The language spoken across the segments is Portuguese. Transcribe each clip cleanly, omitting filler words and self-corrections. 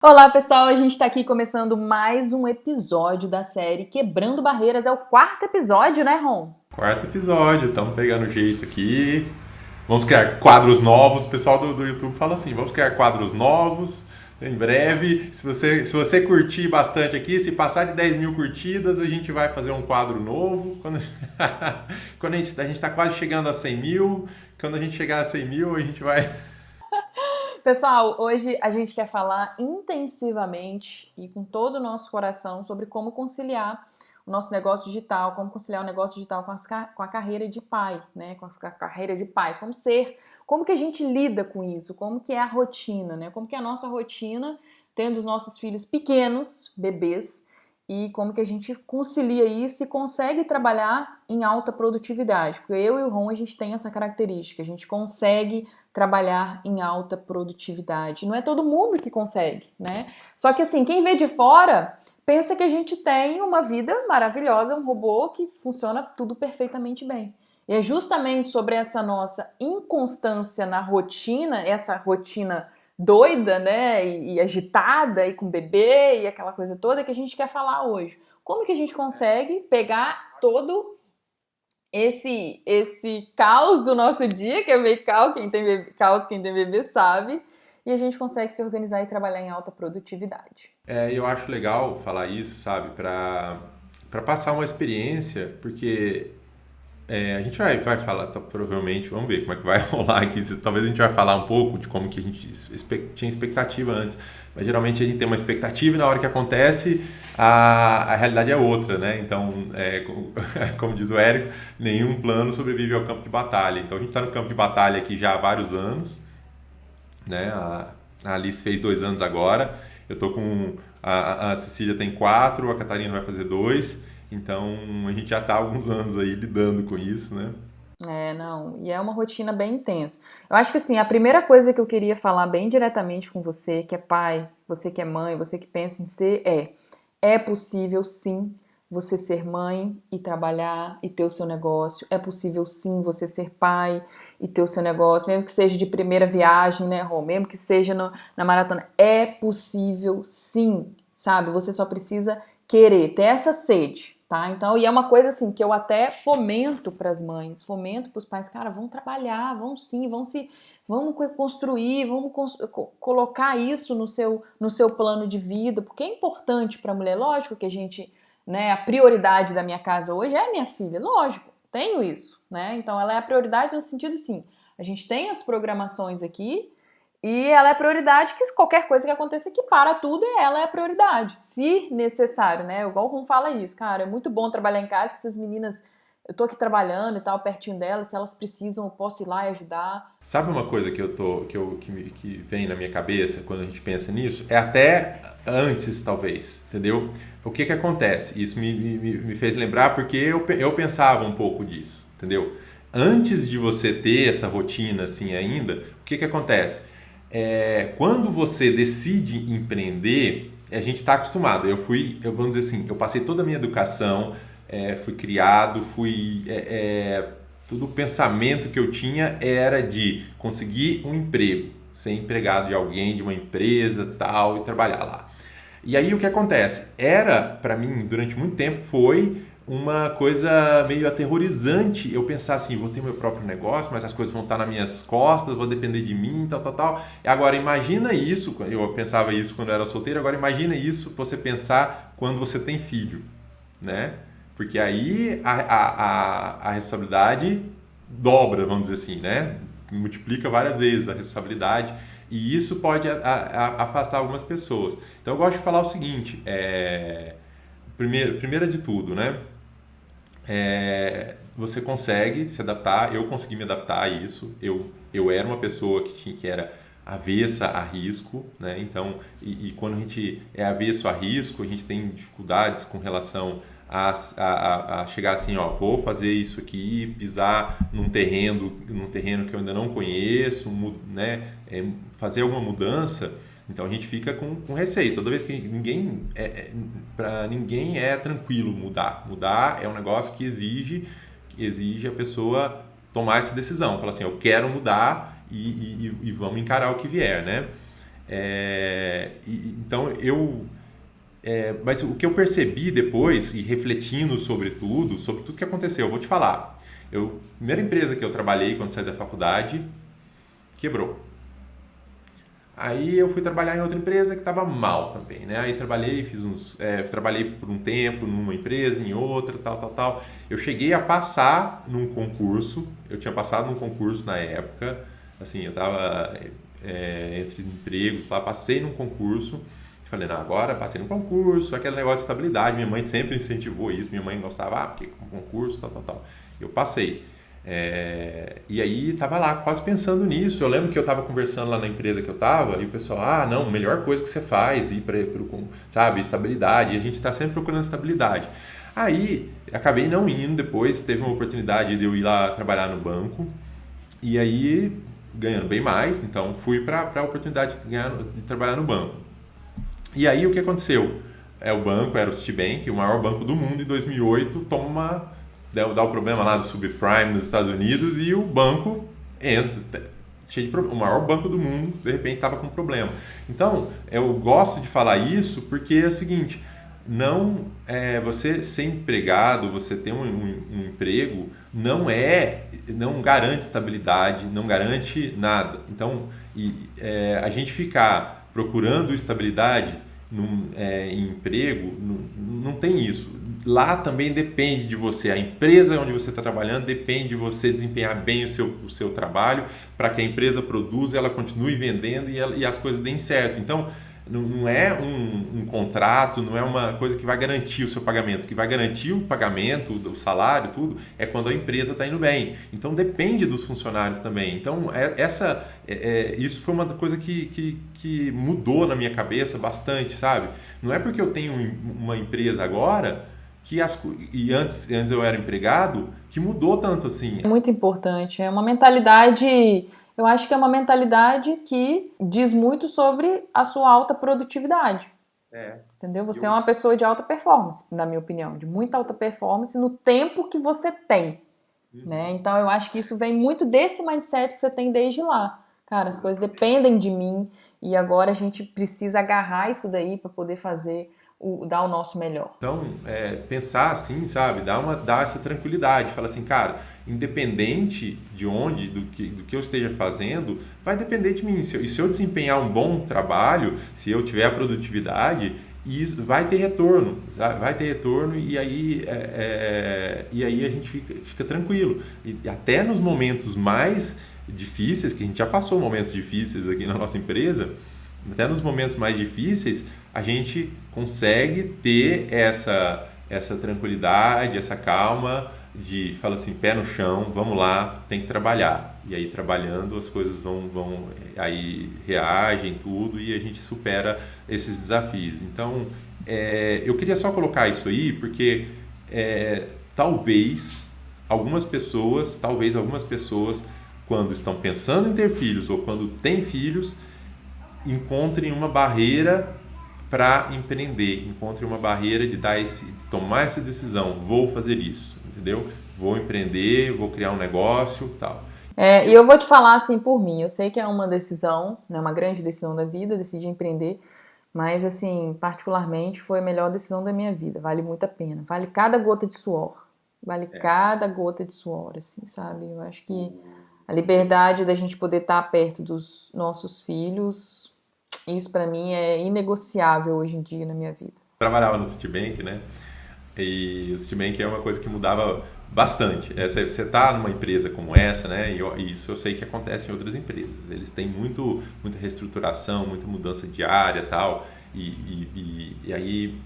Olá pessoal, a gente está aqui começando mais um episódio da série Quebrando Barreiras. É o quarto episódio, né, Ron? Quarto episódio, estamos pegando jeito aqui. Vamos criar quadros novos. O pessoal do YouTube fala assim: vamos criar quadros novos em breve. Se você curtir bastante aqui, se passar de 10 mil curtidas, a gente vai fazer um quadro novo. Quando a gente está quase chegando a 100 mil, quando a gente chegar a 100 mil, a gente vai. Pessoal, hoje a gente quer falar intensivamente e com todo o nosso coração sobre como conciliar o nosso negócio digital, como conciliar o negócio digital com a carreira de pai, né? Com a carreira de pais, como que a gente lida com isso, como que é a rotina, né? Como que é a nossa rotina tendo os nossos filhos pequenos, bebês, e como que a gente concilia isso e consegue trabalhar em alta produtividade. Porque eu e o Ron, a gente tem essa característica, a gente consegue trabalhar em alta produtividade. Não é todo mundo que consegue, né? Só que assim, quem vê de fora pensa que a gente tem uma vida maravilhosa, um robô que funciona tudo perfeitamente bem. E é justamente sobre essa nossa inconstância na rotina, essa rotina doida, né, e agitada, e com bebê, e aquela coisa toda que a gente quer falar hoje. Como que a gente consegue pegar todo esse caos do nosso dia, que é meio caos, quem tem bebê sabe, e a gente consegue se organizar e trabalhar em alta produtividade. Eu acho legal falar isso, sabe? Para passar uma experiência, porque a gente vai falar, provavelmente, vamos ver como é que vai rolar aqui. Talvez a gente vai falar um pouco de como que a gente tinha expectativa antes. Mas geralmente a gente tem uma expectativa e na hora que acontece, a realidade é outra, né? Então, como diz o Érico, nenhum plano sobrevive ao campo de batalha. Então a gente está no campo de batalha aqui já há vários anos, né? A Alice fez 2 anos agora. Eu tô com. A Cecília tem 4, a Catarina vai fazer 2. Então a gente já está há alguns anos aí lidando com isso, né? É, não, e é uma rotina bem intensa. Eu acho que assim, a primeira coisa que eu queria falar bem diretamente com você, que é pai, você que é mãe, você que pensa em ser, é possível sim você ser mãe e trabalhar e ter o seu negócio. É possível sim você ser pai e ter o seu negócio, mesmo que seja de primeira viagem, né, Rô? Mesmo que seja na maratona. É possível sim, sabe? Você só precisa querer, ter essa sede, tá? Então, e é uma coisa assim que eu até fomento para as mães, fomento para os pais, cara, vão trabalhar, vão sim, vamos construir, vamos colocar isso no seu plano de vida, porque é importante para a mulher. Lógico que a gente, né, a prioridade da minha casa hoje é minha filha, lógico, tenho isso, né? Então ela é a prioridade no sentido sim, a gente tem as programações aqui e ela é prioridade que qualquer coisa que aconteça que para tudo, ela é a prioridade, se necessário, né? Igual o Ron fala isso, cara, é muito bom trabalhar em casa, que essas meninas, eu tô aqui trabalhando e tal, pertinho delas, se elas precisam, eu posso ir lá e ajudar. Sabe uma coisa que vem na minha cabeça quando a gente pensa nisso? É até antes, talvez, entendeu? O que acontece? Isso me fez lembrar porque eu pensava um pouco disso, entendeu? Antes de você ter essa rotina assim ainda, o que acontece? Quando você decide empreender, a gente está acostumado. Vamos dizer assim, eu passei toda a minha educação, fui criado, todo o pensamento que eu tinha era de conseguir um emprego, ser empregado de alguém, de uma empresa, tal, e trabalhar lá. E aí o que acontece? Para mim, durante muito tempo, foi uma coisa meio aterrorizante eu pensar assim, vou ter meu próprio negócio, mas as coisas vão estar nas minhas costas, vão depender de mim, tal, tal, tal. Agora imagina isso, eu pensava isso quando eu era solteiro, agora imagina isso você pensar quando você tem filho, né? Porque aí a responsabilidade dobra, vamos dizer assim, né? Multiplica várias vezes a responsabilidade e isso pode afastar algumas pessoas. Então eu gosto de falar o seguinte, primeira de tudo, né? Você consegue se adaptar, eu consegui me adaptar a isso, eu era uma pessoa que era avessa a risco, né? Então, quando a gente é avesso a risco, a gente tem dificuldades com relação a chegar assim, ó, vou fazer isso aqui, pisar num terreno que eu ainda não conheço, né? Fazer alguma mudança. Então a gente fica com receio. Toda vez que para ninguém é tranquilo mudar. Mudar é um negócio que exige a pessoa tomar essa decisão. Falar assim, eu quero mudar e vamos encarar o que vier, né? Então, mas o que eu percebi depois, e refletindo sobre tudo que aconteceu, eu vou te falar. A primeira empresa que eu trabalhei quando saí da faculdade, quebrou. Aí eu fui trabalhar em outra empresa que estava mal também, né? Aí trabalhei por um tempo numa empresa, em outra, tal. Eu cheguei a passar num concurso, eu tinha passado num concurso na época, assim, eu estava entre empregos lá, passei num concurso, falei, não, agora passei no concurso, aquele negócio de estabilidade, minha mãe sempre incentivou isso, minha mãe gostava, porque concurso, tal. Eu passei. E aí tava lá quase pensando nisso. Eu lembro que eu tava conversando lá na empresa que eu tava e o pessoal, não, melhor coisa que você faz, ir para sabe, estabilidade. E a gente está sempre procurando estabilidade. Aí acabei não indo depois, teve uma oportunidade de eu ir lá trabalhar no banco e aí ganhando bem mais, então fui para a oportunidade de trabalhar no banco. E aí o que aconteceu? O banco era o Citibank, o maior banco do mundo, em 2008 dá o problema lá do subprime nos Estados Unidos e o banco cheio de problema. O maior banco do mundo, de repente, estava com problema. Então, eu gosto de falar isso porque é o seguinte, você ser empregado, você ter um emprego, não garante estabilidade, não garante nada. Então, a gente ficar procurando estabilidade em emprego, não tem isso. Lá também depende de você, a empresa onde você está trabalhando depende de você desempenhar bem o seu trabalho para que a empresa produza, ela continue vendendo e as coisas deem certo. Então, não é um contrato, não é uma coisa que vai garantir o seu pagamento. O que vai garantir o pagamento, o salário, tudo, é quando a empresa está indo bem. Então, depende dos funcionários também. Então, isso foi uma coisa que mudou na minha cabeça bastante, sabe? Não é porque eu tenho uma empresa agora e antes eu era empregado, que mudou tanto assim. É muito importante, é uma mentalidade, eu acho que é uma mentalidade que diz muito sobre a sua alta produtividade. Entendeu? Você é uma pessoa de alta performance, na minha opinião, de muita alta performance no tempo que você tem, né? Então eu acho que isso vem muito desse mindset que você tem desde lá. Cara, as coisas dependem de mim e agora a gente precisa agarrar isso daí para poder dar o nosso melhor. Então, pensar assim, sabe, dar essa tranquilidade, falar assim, cara, independente do que eu esteja fazendo, vai depender de mim. Se eu desempenhar um bom trabalho, se eu tiver a produtividade, isso vai ter retorno, e aí a gente fica tranquilo. E até nos momentos mais difíceis, que a gente já passou momentos difíceis aqui na nossa empresa, até nos momentos mais difíceis, a gente consegue ter essa tranquilidade, essa calma de, fala assim, pé no chão, vamos lá, tem que trabalhar. E aí, trabalhando, as coisas aí reagem, tudo, e a gente supera esses desafios. Então, eu queria só colocar isso aí, porque talvez algumas pessoas, quando estão pensando em ter filhos ou quando têm filhos, encontrem uma barreira para empreender, encontrem uma barreira de tomar essa decisão, vou fazer isso, entendeu? Vou empreender, vou criar um negócio, tal. E eu vou te falar assim por mim, eu sei que é uma decisão, né, uma grande decisão da vida, decidir empreender, mas assim, particularmente foi a melhor decisão da minha vida, vale muito a pena, vale cada gota de suor, assim, sabe? Eu acho que a liberdade da gente poder estar perto dos nossos filhos, isso para mim é inegociável hoje em dia na minha vida. Trabalhava no Citibank, né? E o Citibank é uma coisa que mudava bastante. Você está numa empresa como essa, né? E isso eu sei que acontece em outras empresas. Eles têm muita reestruturação, muita mudança diária e tal. E aí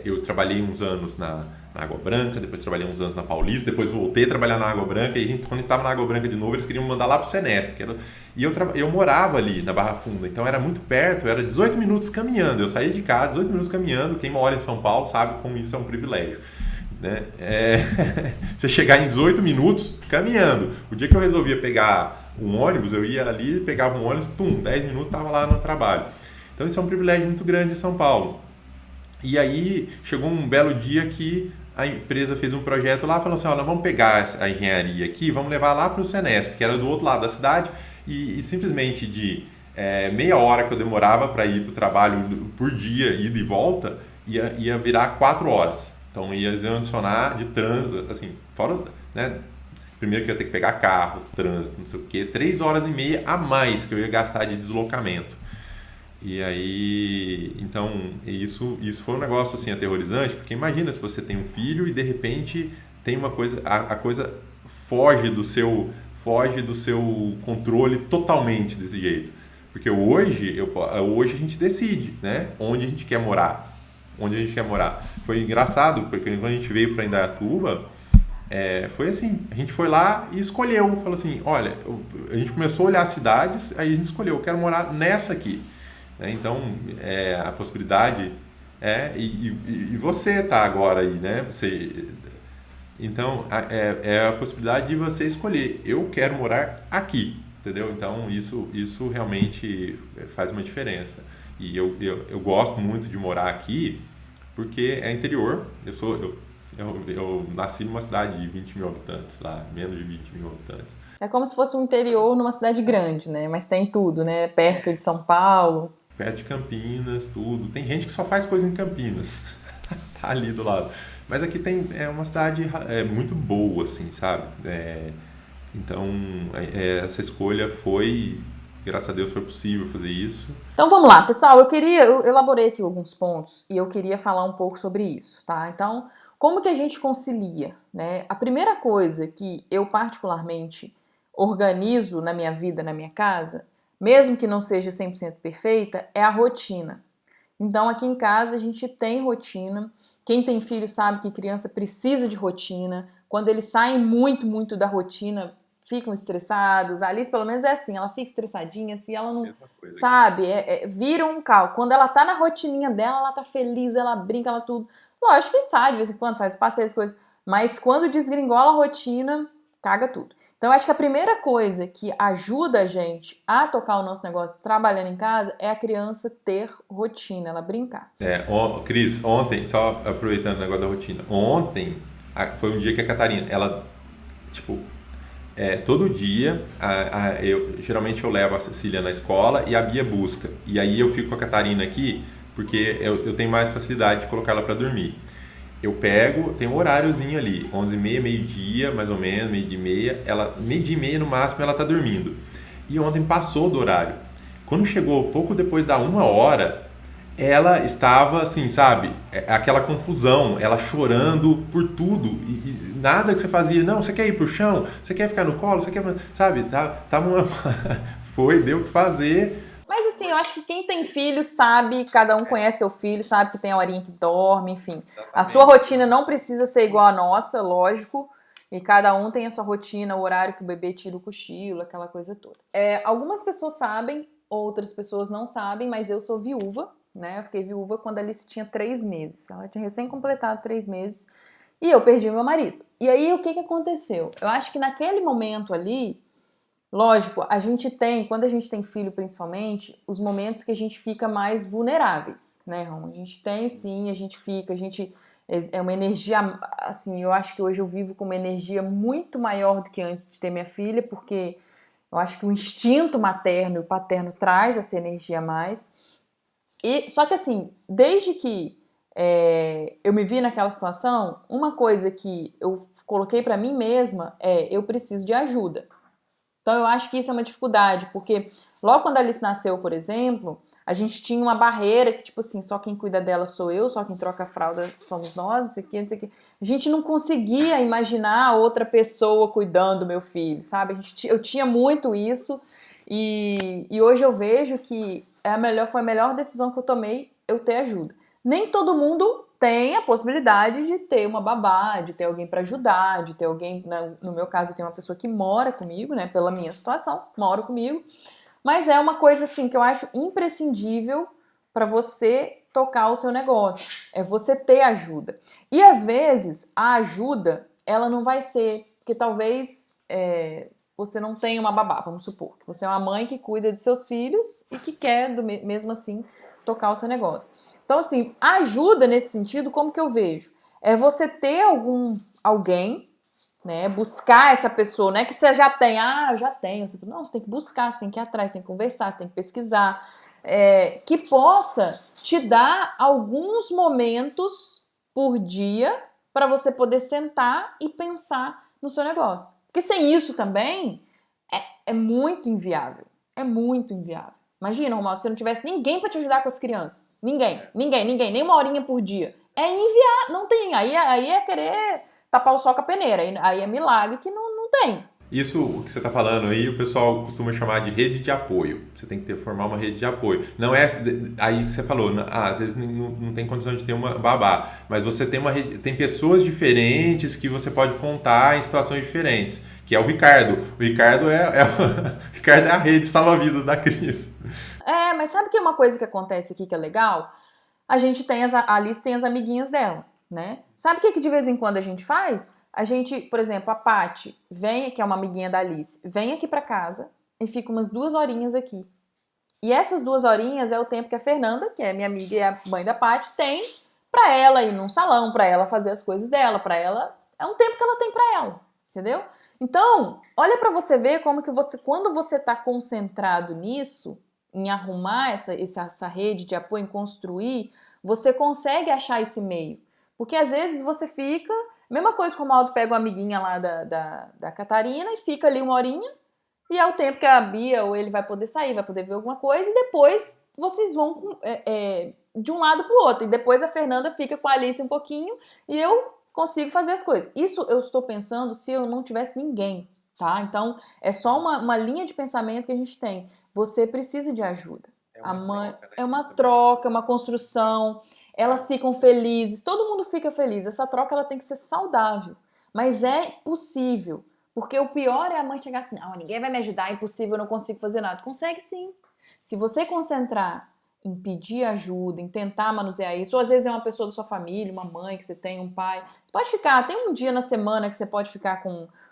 eu trabalhei uns anos na Água Branca, depois trabalhei uns anos na Paulista, depois voltei a trabalhar na Água Branca e quando a gente estava na Água Branca de novo, eles queriam me mandar lá para o Senesp. E eu morava ali na Barra Funda, então era muito perto, era 18 minutos caminhando. Eu saía de casa, 18 minutos caminhando. Quem mora em São Paulo sabe como isso é um privilégio, né? Você chegar em 18 minutos caminhando. O dia que eu resolvia pegar um ônibus, eu ia ali, pegava um ônibus, 10 minutos estava lá no trabalho. Então isso é um privilégio muito grande em São Paulo. E aí chegou um belo dia que a empresa fez um projeto lá, falou assim, nós vamos pegar a engenharia aqui, vamos levar lá para o Senesp, que era do outro lado da cidade, e simplesmente de meia hora que eu demorava para ir para o trabalho por dia, ida e volta, ia virar 4 horas. Então ia adicionar de trânsito, assim, fora, né? Primeiro que eu ia ter que pegar carro, trânsito, não sei o quê, 3 horas e meia a mais que eu ia gastar de deslocamento. E aí, então, isso foi um negócio assim aterrorizante, porque imagina se você tem um filho e de repente tem uma coisa, a coisa foge do seu controle totalmente desse jeito. Porque hoje a gente decide, né, onde a gente quer morar. Onde a gente quer morar. Foi engraçado, porque quando a gente veio para Indaiatuba, foi assim, a gente foi lá e escolheu, falou assim, olha, a gente começou a olhar as cidades, aí a gente escolheu, eu quero morar nessa aqui. Né? Então, a possibilidade e você tá agora aí, né? Então, a possibilidade de você escolher, eu quero morar aqui, entendeu? Então, isso realmente faz uma diferença. E eu gosto muito de morar aqui, porque é interior, eu nasci numa cidade de 20 mil habitantes lá, menos de 20 mil habitantes. É como se fosse um interior numa cidade grande, né? Mas tem tudo, né? Perto de São Paulo. Perto de Campinas, tudo. Tem gente que só faz coisa em Campinas, tá ali do lado. Mas aqui é uma cidade muito boa, assim, sabe? Então, essa escolha foi, graças a Deus, foi possível fazer isso. Então vamos lá, pessoal. Eu elaborei aqui alguns pontos e eu queria falar um pouco sobre isso, tá? Então, como que a gente concilia, né? A primeira coisa que eu particularmente organizo na minha vida, na minha casa, mesmo que não seja 100% perfeita, é a rotina. Então, aqui em casa a gente tem rotina. Quem tem filho sabe que criança precisa de rotina. Quando eles saem muito, muito da rotina, ficam estressados. A Alice, pelo menos, é assim, ela fica estressadinha, se ela não sabe, vira um caos. Quando ela tá na rotininha dela, ela tá feliz, ela brinca, ela tudo. Lógico que sai de vez em quando, faz passeios, coisas. Mas quando desgringola a rotina, caga tudo. Então, acho que a primeira coisa que ajuda a gente a tocar o nosso negócio trabalhando em casa é a criança ter rotina, ela brincar. Cris, ontem, só aproveitando o negócio da rotina, ontem foi um dia que a Catarina, ela, tipo, todo dia, geralmente eu levo a Cecília na escola e a Bia busca. E aí eu fico com a Catarina aqui, porque eu tenho mais facilidade de colocar ela para dormir. Eu pego, tem um horáriozinho ali, 11h30, meio-dia, mais ou menos, meio-dia e meia. Meio-dia e meia no máximo ela tá dormindo. E ontem passou do horário. Quando chegou pouco depois da 1 hora, ela estava assim, sabe? Aquela confusão, ela chorando por tudo. E nada que você fazia. Não, você quer ir pro chão? Você quer ficar no colo? Você quer. Sabe? Deu o que fazer. Mas assim, eu acho que quem tem filho sabe, cada um conhece seu filho, sabe que tem a horinha que dorme, enfim. A sua rotina não precisa ser igual à nossa, lógico. E cada um tem a sua rotina, o horário que o bebê tira o cochilo, aquela coisa toda. Algumas pessoas sabem, outras pessoas não sabem, mas eu sou viúva, né? Eu fiquei viúva quando a Alice tinha 3 meses. Ela tinha recém-completado 3 meses e eu perdi meu marido. E aí, o que aconteceu? Eu acho que naquele momento ali, lógico, a gente tem, quando a gente tem filho principalmente, os momentos que a gente fica mais vulneráveis, né, Ron? A gente tem sim, a gente é uma energia, assim, eu acho que hoje eu vivo com uma energia muito maior do que antes de ter minha filha, porque eu acho que o instinto materno e o paterno traz essa energia a mais. Só que assim, desde que eu me vi naquela situação, uma coisa que eu coloquei pra mim mesma eu preciso de ajuda. Então eu acho que isso é uma dificuldade, porque logo quando a Alice nasceu, por exemplo, a gente tinha uma barreira que, tipo assim, só quem cuida dela sou eu, só quem troca a fralda somos nós, não sei o que, não sei o que. A gente não conseguia imaginar outra pessoa cuidando do meu filho, sabe? Eu tinha muito isso e hoje eu vejo que foi a melhor decisão que eu tomei, eu ter ajuda. Nem todo mundo tem a possibilidade de ter uma babá, de ter alguém para ajudar, de ter alguém, no meu caso, eu tenho uma pessoa que mora comigo, né, pela minha situação, mora comigo, mas é uma coisa assim que eu acho imprescindível para você tocar o seu negócio, é você ter ajuda. E às vezes a ajuda, ela não vai ser, porque talvez você não tenha uma babá, vamos supor, que você é uma mãe que cuida dos seus filhos e que quer, mesmo assim, tocar o seu negócio. Então, assim, ajuda nesse sentido, como que eu vejo? É você ter alguém né? Buscar essa pessoa, não é que você já tem, eu já tenho. Não, você tem que buscar, você tem que ir atrás, você tem que conversar, você tem que pesquisar, que possa te dar alguns momentos por dia para você poder sentar e pensar no seu negócio. Porque sem isso também é muito inviável. É muito inviável. Imagina, Romualdo, se não tivesse ninguém para te ajudar com as crianças. Ninguém, nem uma horinha por dia. É inviável, não tem. Aí é querer tapar o sol com a peneira. Aí é milagre que não tem. Isso o que você está falando aí, o pessoal costuma chamar de rede de apoio. Você tem que formar uma rede de apoio. Não é aí que você falou, às vezes não tem condição de ter uma babá, mas você tem uma rede, tem pessoas diferentes que você pode contar em situações diferentes, que é o Ricardo. O Ricardo o Ricardo é a rede salva-vidas da Cris. Mas sabe que uma coisa que acontece aqui que é legal? A gente tem a Alice tem as amiguinhas dela, né? Sabe o que de vez em quando a gente faz? A gente, por exemplo, a Paty vem, que é uma amiguinha da Alice, vem aqui pra casa e fica umas 2 horinhas aqui. E essas 2 horinhas é o tempo que a Fernanda, que é minha amiga e a mãe da Paty, tem pra ela ir num salão, pra ela fazer as coisas dela, pra ela. É um tempo que ela tem pra ela, entendeu? Então, olha pra você ver como que quando você tá concentrado nisso, em arrumar essa rede de apoio, em construir, você consegue achar esse meio. Porque às vezes você fica... Mesma coisa que o Romualdo pega uma amiguinha lá da Catarina e fica ali 1 horinha, e é o tempo que a Bia ou ele vai poder sair, vai poder ver alguma coisa, e depois vocês vão de um lado pro outro. E depois a Fernanda fica com a Alice um pouquinho e eu consigo fazer as coisas. Isso eu estou pensando se eu não tivesse ninguém, tá? Então, é só uma linha de pensamento que a gente tem. Você precisa de ajuda. A mãe é uma troca, é uma construção. Elas ficam felizes, todo mundo fica feliz. Essa troca ela tem que ser saudável, mas é possível. Porque o pior é a mãe chegar assim, não, ninguém vai me ajudar, é impossível, eu não consigo fazer nada. Consegue sim. Se você concentrar em pedir ajuda, em tentar manusear isso, ou às vezes é uma pessoa da sua família, uma mãe que você tem, um pai, pode ficar, tem um dia na semana que você pode ficar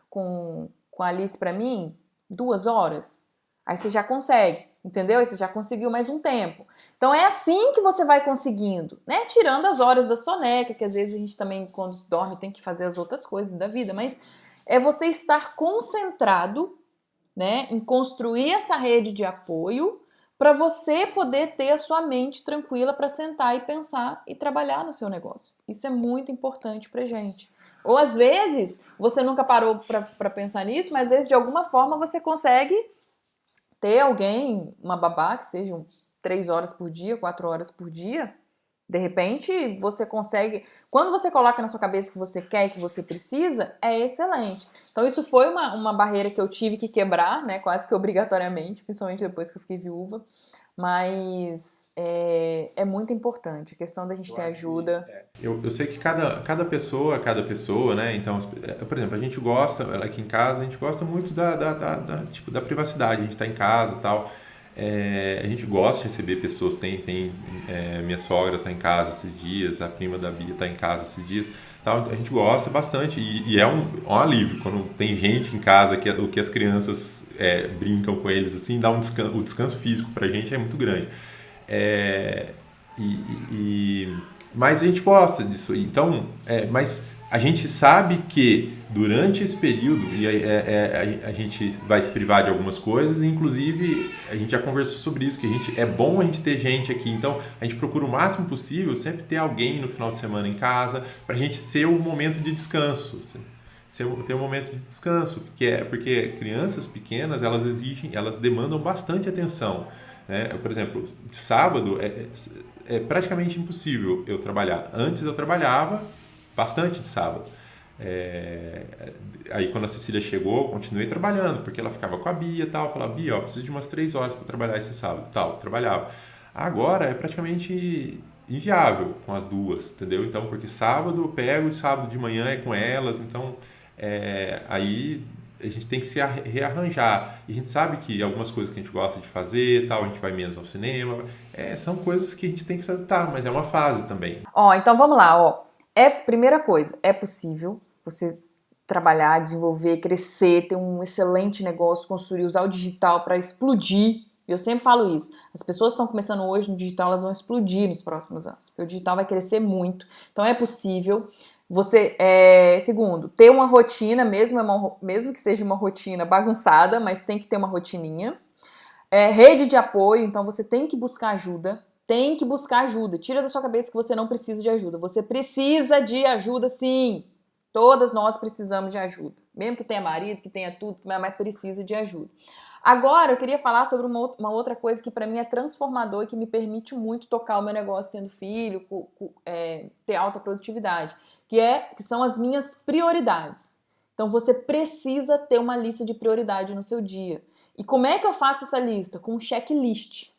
com a Alice pra mim, 2 horas. Aí você já consegue, entendeu? Aí você já conseguiu mais um tempo. Então é assim que você vai conseguindo, né? Tirando as horas da soneca, que às vezes a gente também, quando dorme, tem que fazer as outras coisas da vida, mas é você estar concentrado, né, em construir essa rede de apoio para você poder ter a sua mente tranquila para sentar e pensar e trabalhar no seu negócio. Isso é muito importante pra gente. Ou às vezes você nunca parou para pensar nisso, mas às vezes de alguma forma você consegue ter alguém, uma babá, que sejam 3 horas por dia, 4 horas por dia, de repente você consegue. Quando você coloca na sua cabeça que você quer e que você precisa, é excelente. Então isso foi uma barreira que eu tive que quebrar, né? Quase que obrigatoriamente, principalmente depois que eu fiquei viúva. Mas é muito importante a questão da gente ter ajuda. Eu sei que cada pessoa, né? Então, por exemplo, a gente gosta, aqui em casa, a gente gosta muito tipo, da privacidade, a gente está em casa e tal. A gente gosta de receber pessoas, minha sogra está em casa esses dias, a prima da Bia está em casa esses dias, tal, a gente gosta bastante e é um alívio quando tem gente em casa o que as crianças brincam com eles assim, dá o descanso físico pra gente é muito grande. Mas a gente gosta disso, então, mas a gente sabe que durante esse período a gente vai se privar de algumas coisas, inclusive a gente já conversou sobre isso, que é bom a gente ter gente aqui, então a gente procura o máximo possível sempre ter alguém no final de semana em casa, para a gente ser o momento de descanso, ter um momento de descanso, porque crianças pequenas elas demandam bastante atenção, né? Por exemplo, de sábado é praticamente impossível eu trabalhar. Antes eu trabalhava bastante de sábado. Aí quando a Cecília chegou, eu continuei trabalhando, porque ela ficava com a Bia e tal, falava, Bia, preciso de umas 3 horas para trabalhar esse sábado, tal, trabalhava. Agora é praticamente inviável com as duas, entendeu? Então, porque sábado eu pego, sábado de manhã é com elas, então aí a gente tem que se rearranjar. E a gente sabe que algumas coisas que a gente gosta de fazer, tal, a gente vai menos ao cinema, são coisas que a gente tem que se adaptar, mas é uma fase também. Então vamos lá, primeira coisa, é possível você trabalhar, desenvolver, crescer, ter um excelente negócio, construir, usar o digital para explodir. Eu sempre falo isso. As pessoas que estão começando hoje no digital, elas vão explodir nos próximos anos, porque o digital vai crescer muito. Então é possível. Segundo, ter uma rotina, mesmo que seja uma rotina bagunçada, mas tem que ter uma rotininha. Rede de apoio, então você tem que buscar ajuda. Tem que buscar ajuda. Tira da sua cabeça que você não precisa de ajuda. Você precisa de ajuda, sim. Todas nós precisamos de ajuda. Mesmo que tenha marido, que tenha tudo, mas precisa de ajuda. Agora, eu queria falar sobre uma outra coisa que para mim é transformador e que me permite muito tocar o meu negócio tendo filho, ter alta produtividade, que são as minhas prioridades. Então, você precisa ter uma lista de prioridade no seu dia. E como é que eu faço essa lista? Com um checklist.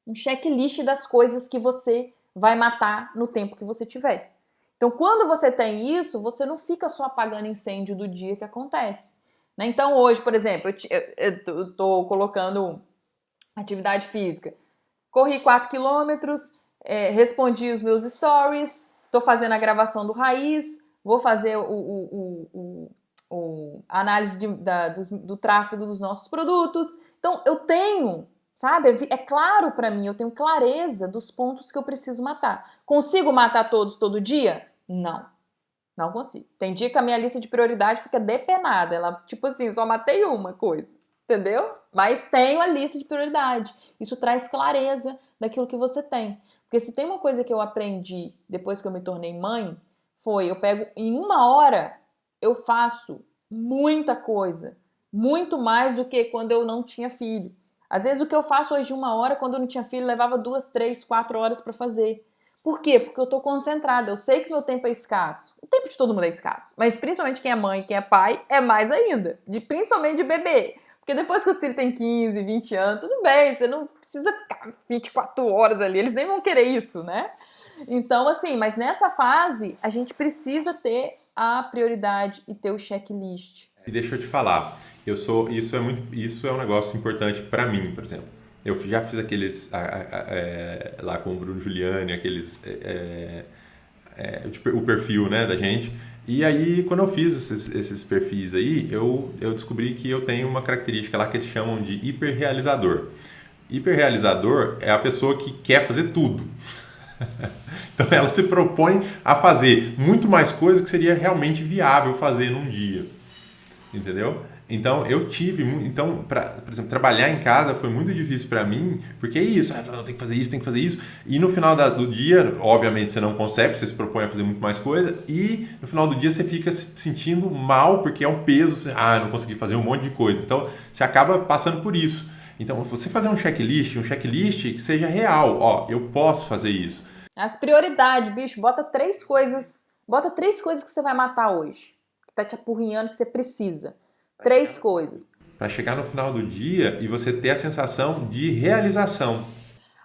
Um checklist das coisas que você vai matar no tempo que você tiver. Então, quando você tem isso, você não fica só apagando incêndio do dia que acontece. Né? Então, hoje, por exemplo, eu tô colocando atividade física. Corri 4 quilômetros, respondi os meus stories, tô fazendo a gravação do Raiz, vou fazer a análise do tráfego dos nossos produtos. Então, eu tenho, sabe? É claro pra mim, eu tenho clareza dos pontos que eu preciso matar. Consigo matar todos todo dia? Não. Não consigo. Tem dia que a minha lista de prioridade fica depenada. Ela, tipo assim, só matei uma coisa. Entendeu? Mas tenho a lista de prioridade. Isso traz clareza daquilo que você tem. Porque se tem uma coisa que eu aprendi depois que eu me tornei mãe, eu pego em 1 hora, eu faço muita coisa. Muito mais do que quando eu não tinha filho. Às vezes o que eu faço hoje em 1 hora, quando eu não tinha filho, levava 2, 3, 4 horas para fazer. Por quê? Porque eu tô concentrada, eu sei que meu tempo é escasso. O tempo de todo mundo é escasso, mas principalmente quem é mãe, quem é pai, é mais ainda. Principalmente de bebê. Porque depois que o filho tem 15, 20 anos, tudo bem, você não precisa ficar 24 horas ali, eles nem vão querer isso, né? Então, assim, mas nessa fase, a gente precisa ter a prioridade e ter o checklist. E deixa eu te falar, isso é um negócio importante para mim, por exemplo. Eu já fiz aqueles lá com o Bruno Giuliani, o perfil, né, da gente. E aí, quando eu fiz esses perfis aí, eu descobri que eu tenho uma característica lá que eles chamam de hiperrealizador. Hiperrealizador é a pessoa que quer fazer tudo. Então ela se propõe a fazer muito mais coisa que seria realmente viável fazer num dia. Entendeu? Então por exemplo, trabalhar em casa foi muito difícil para mim, porque é isso, tem que fazer isso, tem que fazer isso, e no final do dia, obviamente você não consegue, você se propõe a fazer muito mais coisa, e no final do dia você fica se sentindo mal, porque é um peso, eu não consegui fazer um monte de coisa, então você acaba passando por isso. Então você fazer um checklist que seja real, eu posso fazer isso. As prioridades, bicho, bota 3 coisas que você vai matar hoje, que tá te apurrinhando, que você precisa. 3 coisas. Para chegar no final do dia e você ter a sensação de realização.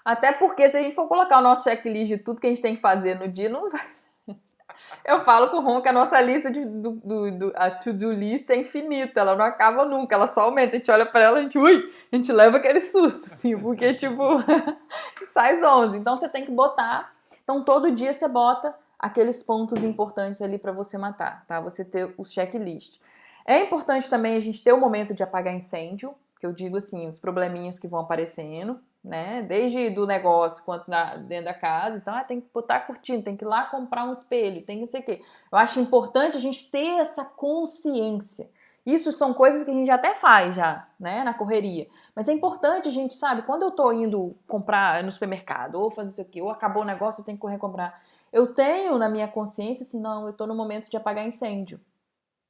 Até porque se a gente for colocar o nosso checklist de tudo que a gente tem que fazer no dia, não vai. Eu falo com o Ron que a nossa lista a to-do list é infinita, ela não acaba nunca, ela só aumenta. A gente olha pra ela, a gente leva aquele susto, assim, porque tipo, sai 11. Então você tem que botar. Então todo dia você bota aqueles pontos importantes ali pra você matar, tá? Você ter os checklist. É importante também a gente ter o momento de apagar incêndio, que eu digo assim, os probleminhas que vão aparecendo, né? Desde do negócio quanto dentro da casa. Então, tem que botar a cortina, tem que ir lá comprar um espelho, tem que sei o quê. Eu acho importante a gente ter essa consciência. Isso são coisas que a gente até faz já, né? Na correria. Mas é importante a gente, sabe, quando eu tô indo comprar no supermercado, ou fazer isso aqui, ou acabou o negócio, eu tenho que correr comprar. Eu tenho na minha consciência assim, não, eu tô no momento de apagar incêndio.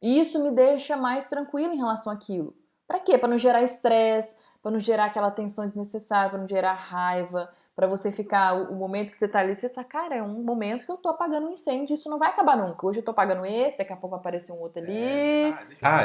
E isso me deixa mais tranquila em relação àquilo. Pra quê? Pra não gerar estresse, pra não gerar aquela tensão desnecessária, pra não gerar raiva, pra você ficar, o momento que você tá ali, você sabe, cara, é um momento que eu tô apagando um incêndio, isso não vai acabar nunca. Hoje eu tô apagando esse, daqui a pouco vai aparecer um outro ali.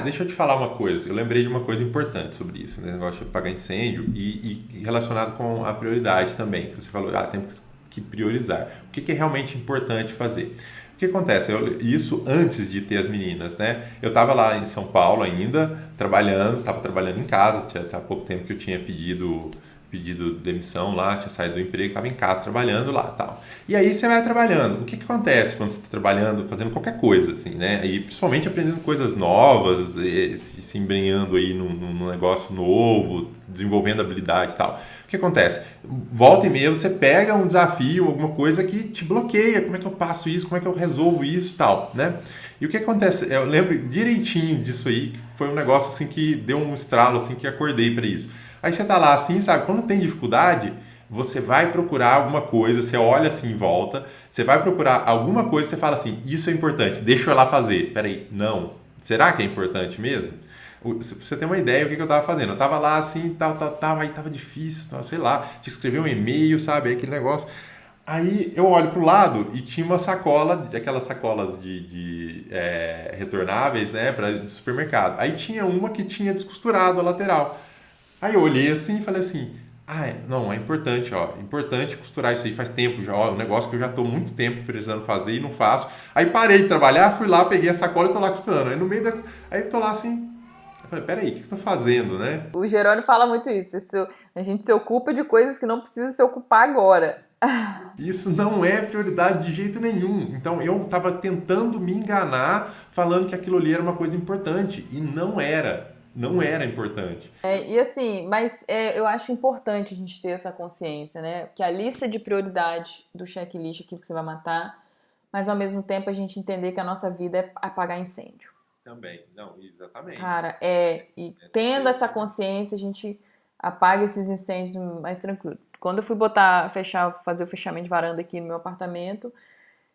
Deixa eu te falar uma coisa. Eu lembrei de uma coisa importante sobre isso, né? Negócio de apagar incêndio e relacionado com a prioridade também. Que você falou, temos que priorizar. O que é realmente importante fazer? O que acontece? Isso antes de ter as meninas, né? Eu estava lá em São Paulo ainda, estava trabalhando em casa, há pouco tempo que eu tinha pedido pedido demissão lá, tinha saído do emprego, estava em casa trabalhando lá e tal. E aí você vai trabalhando. O que acontece quando você está trabalhando, fazendo qualquer coisa, assim, né? E principalmente aprendendo coisas novas, se embrenhando aí num negócio novo, desenvolvendo habilidade e tal. O que acontece? Volta e meia você pega um desafio, alguma coisa que te bloqueia. Como é que eu passo isso? Como é que eu resolvo isso e tal, né? E o que acontece? Eu lembro direitinho disso aí, que foi um negócio assim que deu um estralo, assim, que acordei para isso. Aí você tá lá assim, sabe? Quando tem dificuldade, você vai procurar alguma coisa, você olha assim em volta, você vai procurar alguma coisa e você fala assim, isso é importante, deixa eu ir lá fazer. Peraí, não. Será que é importante mesmo? Se você tem uma ideia, o que eu tava fazendo? Eu tava lá assim, aí tava difícil, sei lá, tinha que escrever um e-mail, sabe? Aquele negócio. Aí eu olho pro lado e tinha uma sacola, aquelas sacolas retornáveis, né, de supermercado. Aí tinha uma que tinha descosturado a lateral. Aí eu olhei assim e falei assim, não, é importante, ó, é importante costurar isso aí, faz tempo já, ó, é um negócio que eu já tô muito tempo precisando fazer e não faço. Aí parei de trabalhar, fui lá, peguei a sacola e tô lá costurando. Aí no meio aí eu tô lá assim, eu falei, peraí, o que eu tô fazendo, né? O Jerônimo fala muito isso, a gente se ocupa de coisas que não precisa se ocupar agora. Isso não é prioridade de jeito nenhum. Então eu estava tentando me enganar falando que aquilo ali era uma coisa importante e não era. Não era importante. E assim, mas eu acho importante a gente ter essa consciência, né? Que a lista de prioridade do checklist, aquilo que você vai matar, mas ao mesmo tempo a gente entender que a nossa vida é apagar incêndio. Também, não, exatamente. Cara, e tendo essa consciência, a gente apaga esses incêndios mais tranquilo. Quando eu fui fazer o fechamento de varanda aqui no meu apartamento,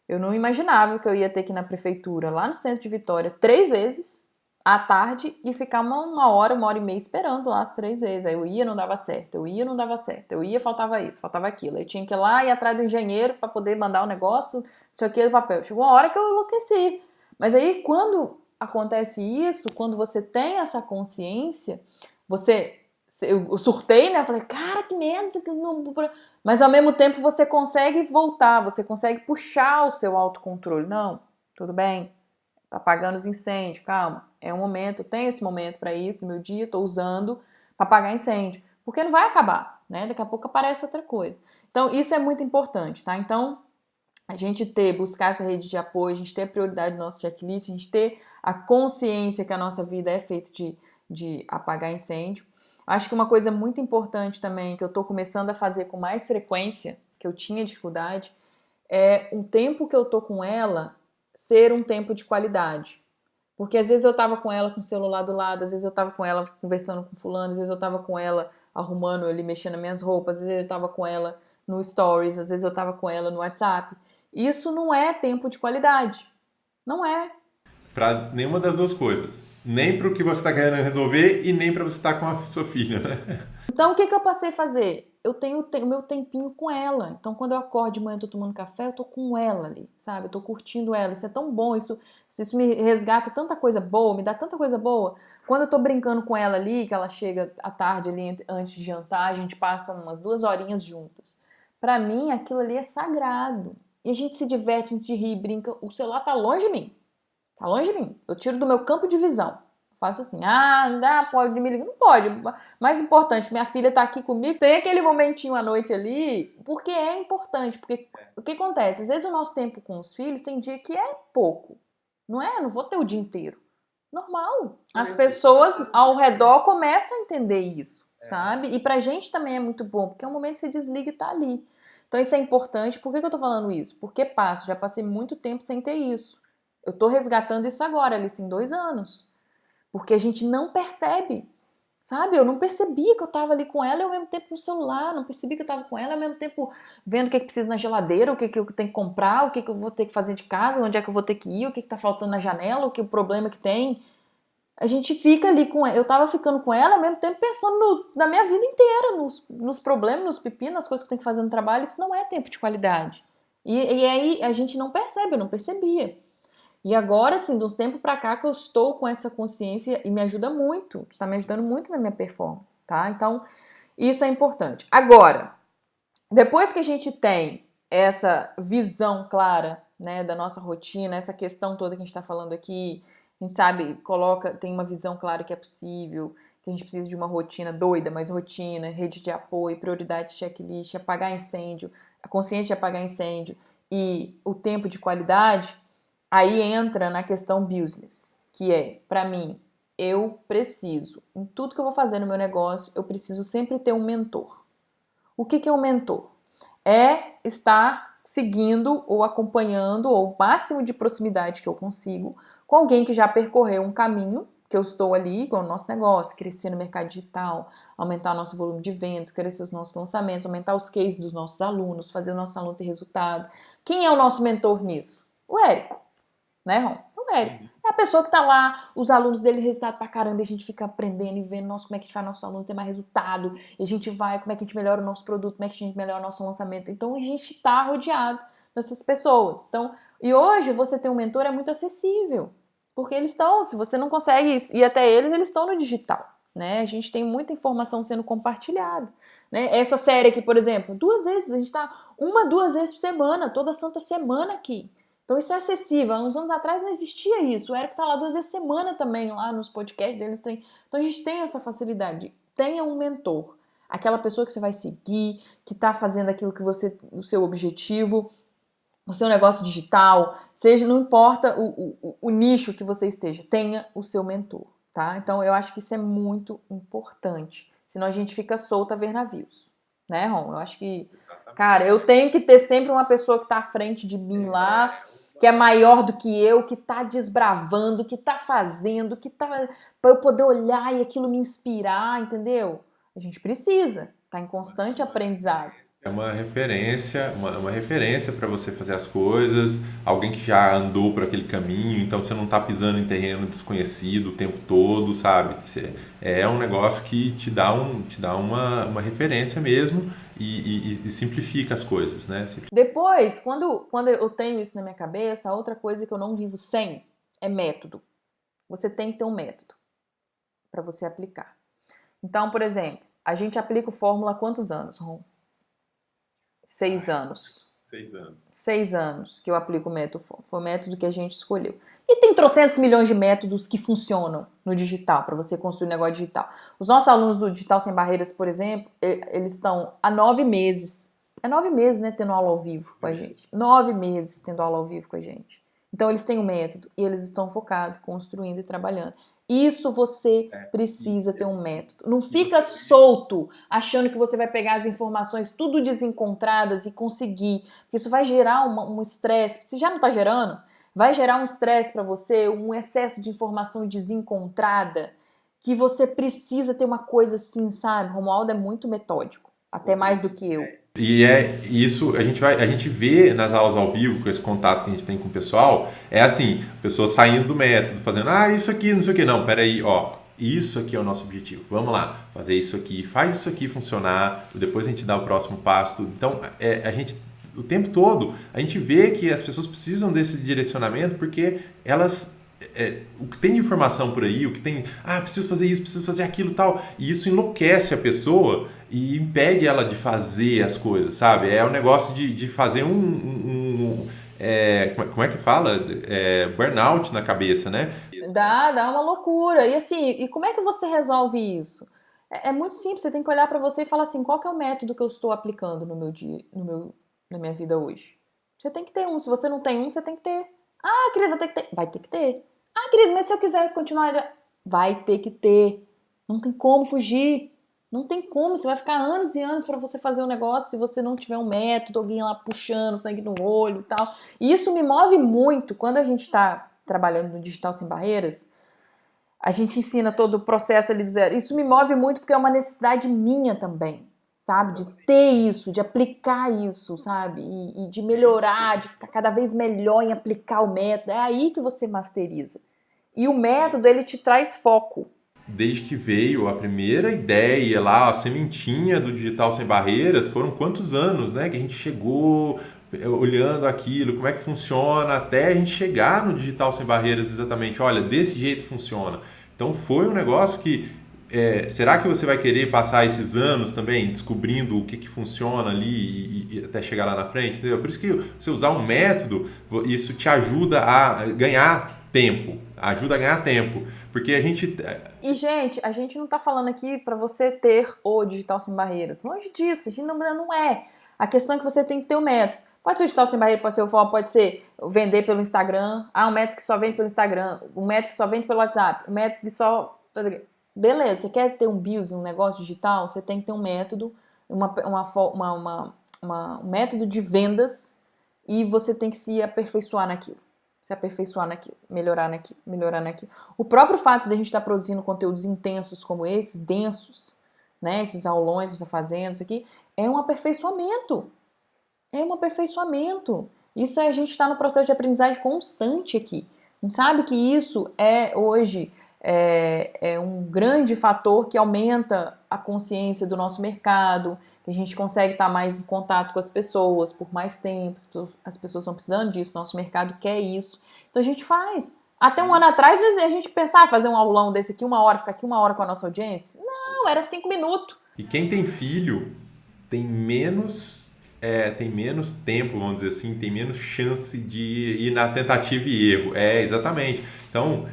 eu não imaginava que eu ia ter que ir na prefeitura, lá no centro de Vitória, 3 vezes à tarde e ficar uma hora e meia esperando lá as 3 vezes. Aí eu ia, não dava certo, eu ia, não dava certo, eu ia, faltava isso, faltava aquilo. Aí eu tinha que ir lá e ir atrás do engenheiro para poder mandar o negócio, isso aqui do papel. Chegou uma hora que eu enlouqueci. Mas aí quando acontece isso, quando você tem essa consciência, eu surtei, né? Eu falei, cara, que merda, mas ao mesmo tempo você consegue voltar, você consegue puxar o seu autocontrole. Não, tudo bem, tá apagando os incêndios, calma, é um momento, eu tenho esse momento para isso, no meu dia, tô usando para apagar incêndio, porque não vai acabar, né? Daqui a pouco aparece outra coisa. Então, isso é muito importante, tá? Então, a gente buscar essa rede de apoio, a gente ter a prioridade do nosso checklist, a gente ter a consciência que a nossa vida é feita de apagar incêndio. Acho que uma coisa muito importante também, que eu tô começando a fazer com mais frequência, que eu tinha dificuldade, é um tempo que eu tô com ela ser um tempo de qualidade. Porque às vezes eu tava com ela com o celular do lado, às vezes eu tava com ela conversando com fulano, às vezes eu tava com ela arrumando, ele mexendo nas minhas roupas, às vezes eu tava com ela no Stories, às vezes eu tava com ela no WhatsApp. Isso não é tempo de qualidade. Não é. Para nenhuma das duas coisas. Nem para o que você está querendo resolver e nem para você estar com a sua filha, né? Então, o que eu passei a fazer? Eu tenho o meu tempinho com ela. Então, quando eu acordo de manhã e tô tomando café, eu tô com ela ali, sabe? Eu tô curtindo ela. Isso é tão bom, isso me resgata tanta coisa boa, me dá tanta coisa boa. Quando eu tô brincando com ela ali, que ela chega à tarde ali, antes de jantar, a gente passa umas 2 horinhas juntas. Pra mim, aquilo ali é sagrado. E a gente se diverte, a gente se ri, brinca. O celular tá longe de mim. Tá longe de mim. Eu tiro do meu campo de visão. Faço assim, pode me ligar? Não pode. Mais importante, minha filha tá aqui comigo. Tem aquele momentinho à noite ali, porque é importante. Porque o que acontece? Às vezes o nosso tempo com os filhos tem dia que é pouco. Não é? Não vou ter o dia inteiro. Normal. As pessoas ao redor começam a entender isso, sabe? E pra gente também é muito bom, porque é um momento que você desliga e tá ali. Então isso é importante. Por que eu tô falando isso? Porque já passei muito tempo sem ter isso. Eu tô resgatando isso agora, eles têm 2 anos. Porque a gente não percebe, sabe? Eu não percebia que eu tava ali com ela e ao mesmo tempo no celular, não percebi que eu tava com ela e ao mesmo tempo vendo o que precisa na geladeira, o que eu tenho que comprar, o que eu vou ter que fazer de casa, onde é que eu vou ter que ir, o que tá faltando na janela, o problema que tem. A gente fica ali com ela, eu tava ficando com ela ao mesmo tempo pensando na minha vida inteira, nos problemas, nos pepinos, nas coisas que eu tenho que fazer no trabalho. Isso não é tempo de qualidade. E aí a gente não percebe, eu não percebia. E agora, assim, de uns tempos pra cá que eu estou com essa consciência e me ajuda muito. Está me ajudando muito na minha performance, tá? Então, isso é importante. Agora, depois que a gente tem essa visão clara, né, da nossa rotina, essa questão toda que a gente tá falando aqui, a gente sabe, tem uma visão clara que é possível, que a gente precisa de uma rotina doida, mas rotina, rede de apoio, prioridade, checklist, apagar incêndio, a consciência de apagar incêndio e o tempo de qualidade, aí entra na questão business, que é, para mim, eu preciso, em tudo que eu vou fazer no meu negócio, eu preciso sempre ter um mentor. O que é um mentor? É estar seguindo ou acompanhando, ou o máximo de proximidade que eu consigo, com alguém que já percorreu um caminho, que eu estou ali com o nosso negócio, crescer no mercado digital, aumentar o nosso volume de vendas, crescer os nossos lançamentos, aumentar os cases dos nossos alunos, fazer o nosso aluno ter resultado. Quem é o nosso mentor nisso? O Érico, né, Ron? O Érico. É a pessoa que tá lá, os alunos dele resultado pra caramba, e a gente fica aprendendo e vendo, nossa, como é que a gente faz nosso aluno ter mais resultado, e a gente vai, como é que a gente melhora o nosso produto, como é que a gente melhora o nosso lançamento. Então a gente tá rodeado dessas pessoas. Então, e hoje você ter um mentor é muito acessível, porque eles estão, se você não consegue ir até eles estão no digital, né? A gente tem muita informação sendo compartilhada, né? Essa série aqui, por exemplo, 2 vezes, a gente tá 2 vezes por semana, toda santa semana aqui. Então isso é acessível. Há uns anos atrás não existia isso. O Érico tá lá 2 vezes por semana também, lá nos podcasts deles. Então a gente tem essa facilidade. Tenha um mentor. Aquela pessoa que você vai seguir, que tá fazendo aquilo que você, o seu objetivo, o seu negócio digital, seja, não importa o nicho que você esteja, tenha o seu mentor, tá? Então eu acho que isso é muito importante. Senão a gente fica solto a ver navios, né, Ron? Eu acho que, cara, eu tenho que ter sempre uma pessoa que tá à frente de mim lá, que é maior do que eu, que tá desbravando, que tá fazendo, que tá para eu poder olhar e aquilo me inspirar, entendeu? A gente precisa, tá em constante aprendizado. É uma referência para você fazer as coisas, alguém que já andou por aquele caminho, então você não está pisando em terreno desconhecido o tempo todo, sabe? É um negócio que te dá uma referência mesmo e simplifica as coisas, né? Depois, quando eu tenho isso na minha cabeça, a outra coisa que eu não vivo sem é método. Você tem que ter um método para você aplicar. Então, por exemplo, a gente aplica o Fórmula há quantos anos, Ron? 6 anos. 6 anos. 6 anos que eu aplico o método Fórmula. Foi o método que a gente escolheu. E tem trocentos milhões de métodos que funcionam no digital, para você construir um negócio digital. Os nossos alunos do Digital Sem Barreiras, por exemplo, eles estão há 9 meses. É 9 meses, né, tendo aula ao vivo com a gente. 9 meses tendo aula ao vivo com a gente. Então, eles têm um método e eles estão focados, construindo e trabalhando. Isso você precisa ter um método. Não fica solto, achando que você vai pegar as informações tudo desencontradas e conseguir. Porque isso vai gerar um estresse. Se já não está gerando, vai gerar um estresse para você, um excesso de informação desencontrada, que você precisa ter uma coisa assim, sabe? Romualdo é muito metódico, até mais do que eu. E é isso, a gente vê nas aulas ao vivo, com esse contato que a gente tem com o pessoal, é assim, a pessoa saindo do método, fazendo, isso aqui, não sei o que, não, peraí, ó, isso aqui é o nosso objetivo, vamos lá, fazer isso aqui, faz isso aqui funcionar, depois a gente dá o próximo passo, tudo. Então, a gente, o tempo todo, a gente vê que as pessoas precisam desse direcionamento, porque elas... o que tem de informação por aí, o que tem, preciso fazer isso, preciso fazer aquilo, tal, e isso enlouquece a pessoa e impede ela de fazer as coisas, sabe? É um negócio de fazer como é que fala? Burnout na cabeça, né? Dá uma loucura. E assim, e como é que você resolve isso? É muito simples, você tem que olhar para você e falar assim, qual que é o método que eu estou aplicando no meu dia, na minha vida hoje? Você tem que ter um, se você não tem um, você tem que ter. Cris, vou ter que ter. Vai ter que ter. Cris, mas se eu quiser continuar... Vai ter que ter. Não tem como fugir. Não tem como. Você vai ficar anos e anos para você fazer um negócio se você não tiver um método, alguém lá puxando sangue no olho e tal. E isso me move muito. Quando a gente está trabalhando no Digital Sem Barreiras, a gente ensina todo o processo ali do zero. Isso me move muito porque é uma necessidade minha também, sabe? De ter isso, de aplicar isso, sabe? E de melhorar, de ficar cada vez melhor em aplicar o método. É aí que você masteriza. E o método, ele te traz foco. Desde que veio a primeira ideia lá, a sementinha do Digital Sem Barreiras, foram quantos anos, né? Que a gente chegou olhando aquilo, como é que funciona, até a gente chegar no Digital Sem Barreiras exatamente. Olha, desse jeito funciona. Então foi um negócio que... será que você vai querer passar esses anos também descobrindo o que funciona ali e até chegar lá na frente? Entendeu? Por isso que você usar um método, isso te ajuda a ganhar tempo, ajuda a ganhar tempo, porque a gente... E, gente, a gente não tá falando aqui para você ter o Digital Sem Barreiras. Longe disso, a gente não é. A questão é que você tem que ter o método. Pode ser o Digital Sem Barreiras, pode ser o FOL, pode ser vender pelo Instagram. Ah, um método que só vende pelo Instagram, um método que só vende pelo WhatsApp, um método que só... Beleza, você quer ter um business, um negócio digital, você tem que ter um método, um método de vendas e você tem que se aperfeiçoar naquilo. Se aperfeiçoar naquilo, melhorar naquilo, melhorar naquilo. O próprio fato de a gente estar produzindo conteúdos intensos como esses, densos, né, esses aulões que a gente está fazendo, isso aqui, é um aperfeiçoamento. É um aperfeiçoamento. Isso é a gente estar no processo de aprendizagem constante aqui. A gente sabe que isso é hoje um grande fator que aumenta a consciência do nosso mercado, que a gente consegue estar mais em contato com as pessoas por mais tempo, as pessoas estão precisando disso, nosso mercado quer isso. Então a gente faz. Até um ano atrás a gente pensava fazer um aulão desse aqui, 1 hora, ficar aqui 1 hora com a nossa audiência. Não, era 5 minutos. E quem tem filho tem menos tempo, vamos dizer assim, tem menos chance de ir na tentativa e erro. Exatamente. Então,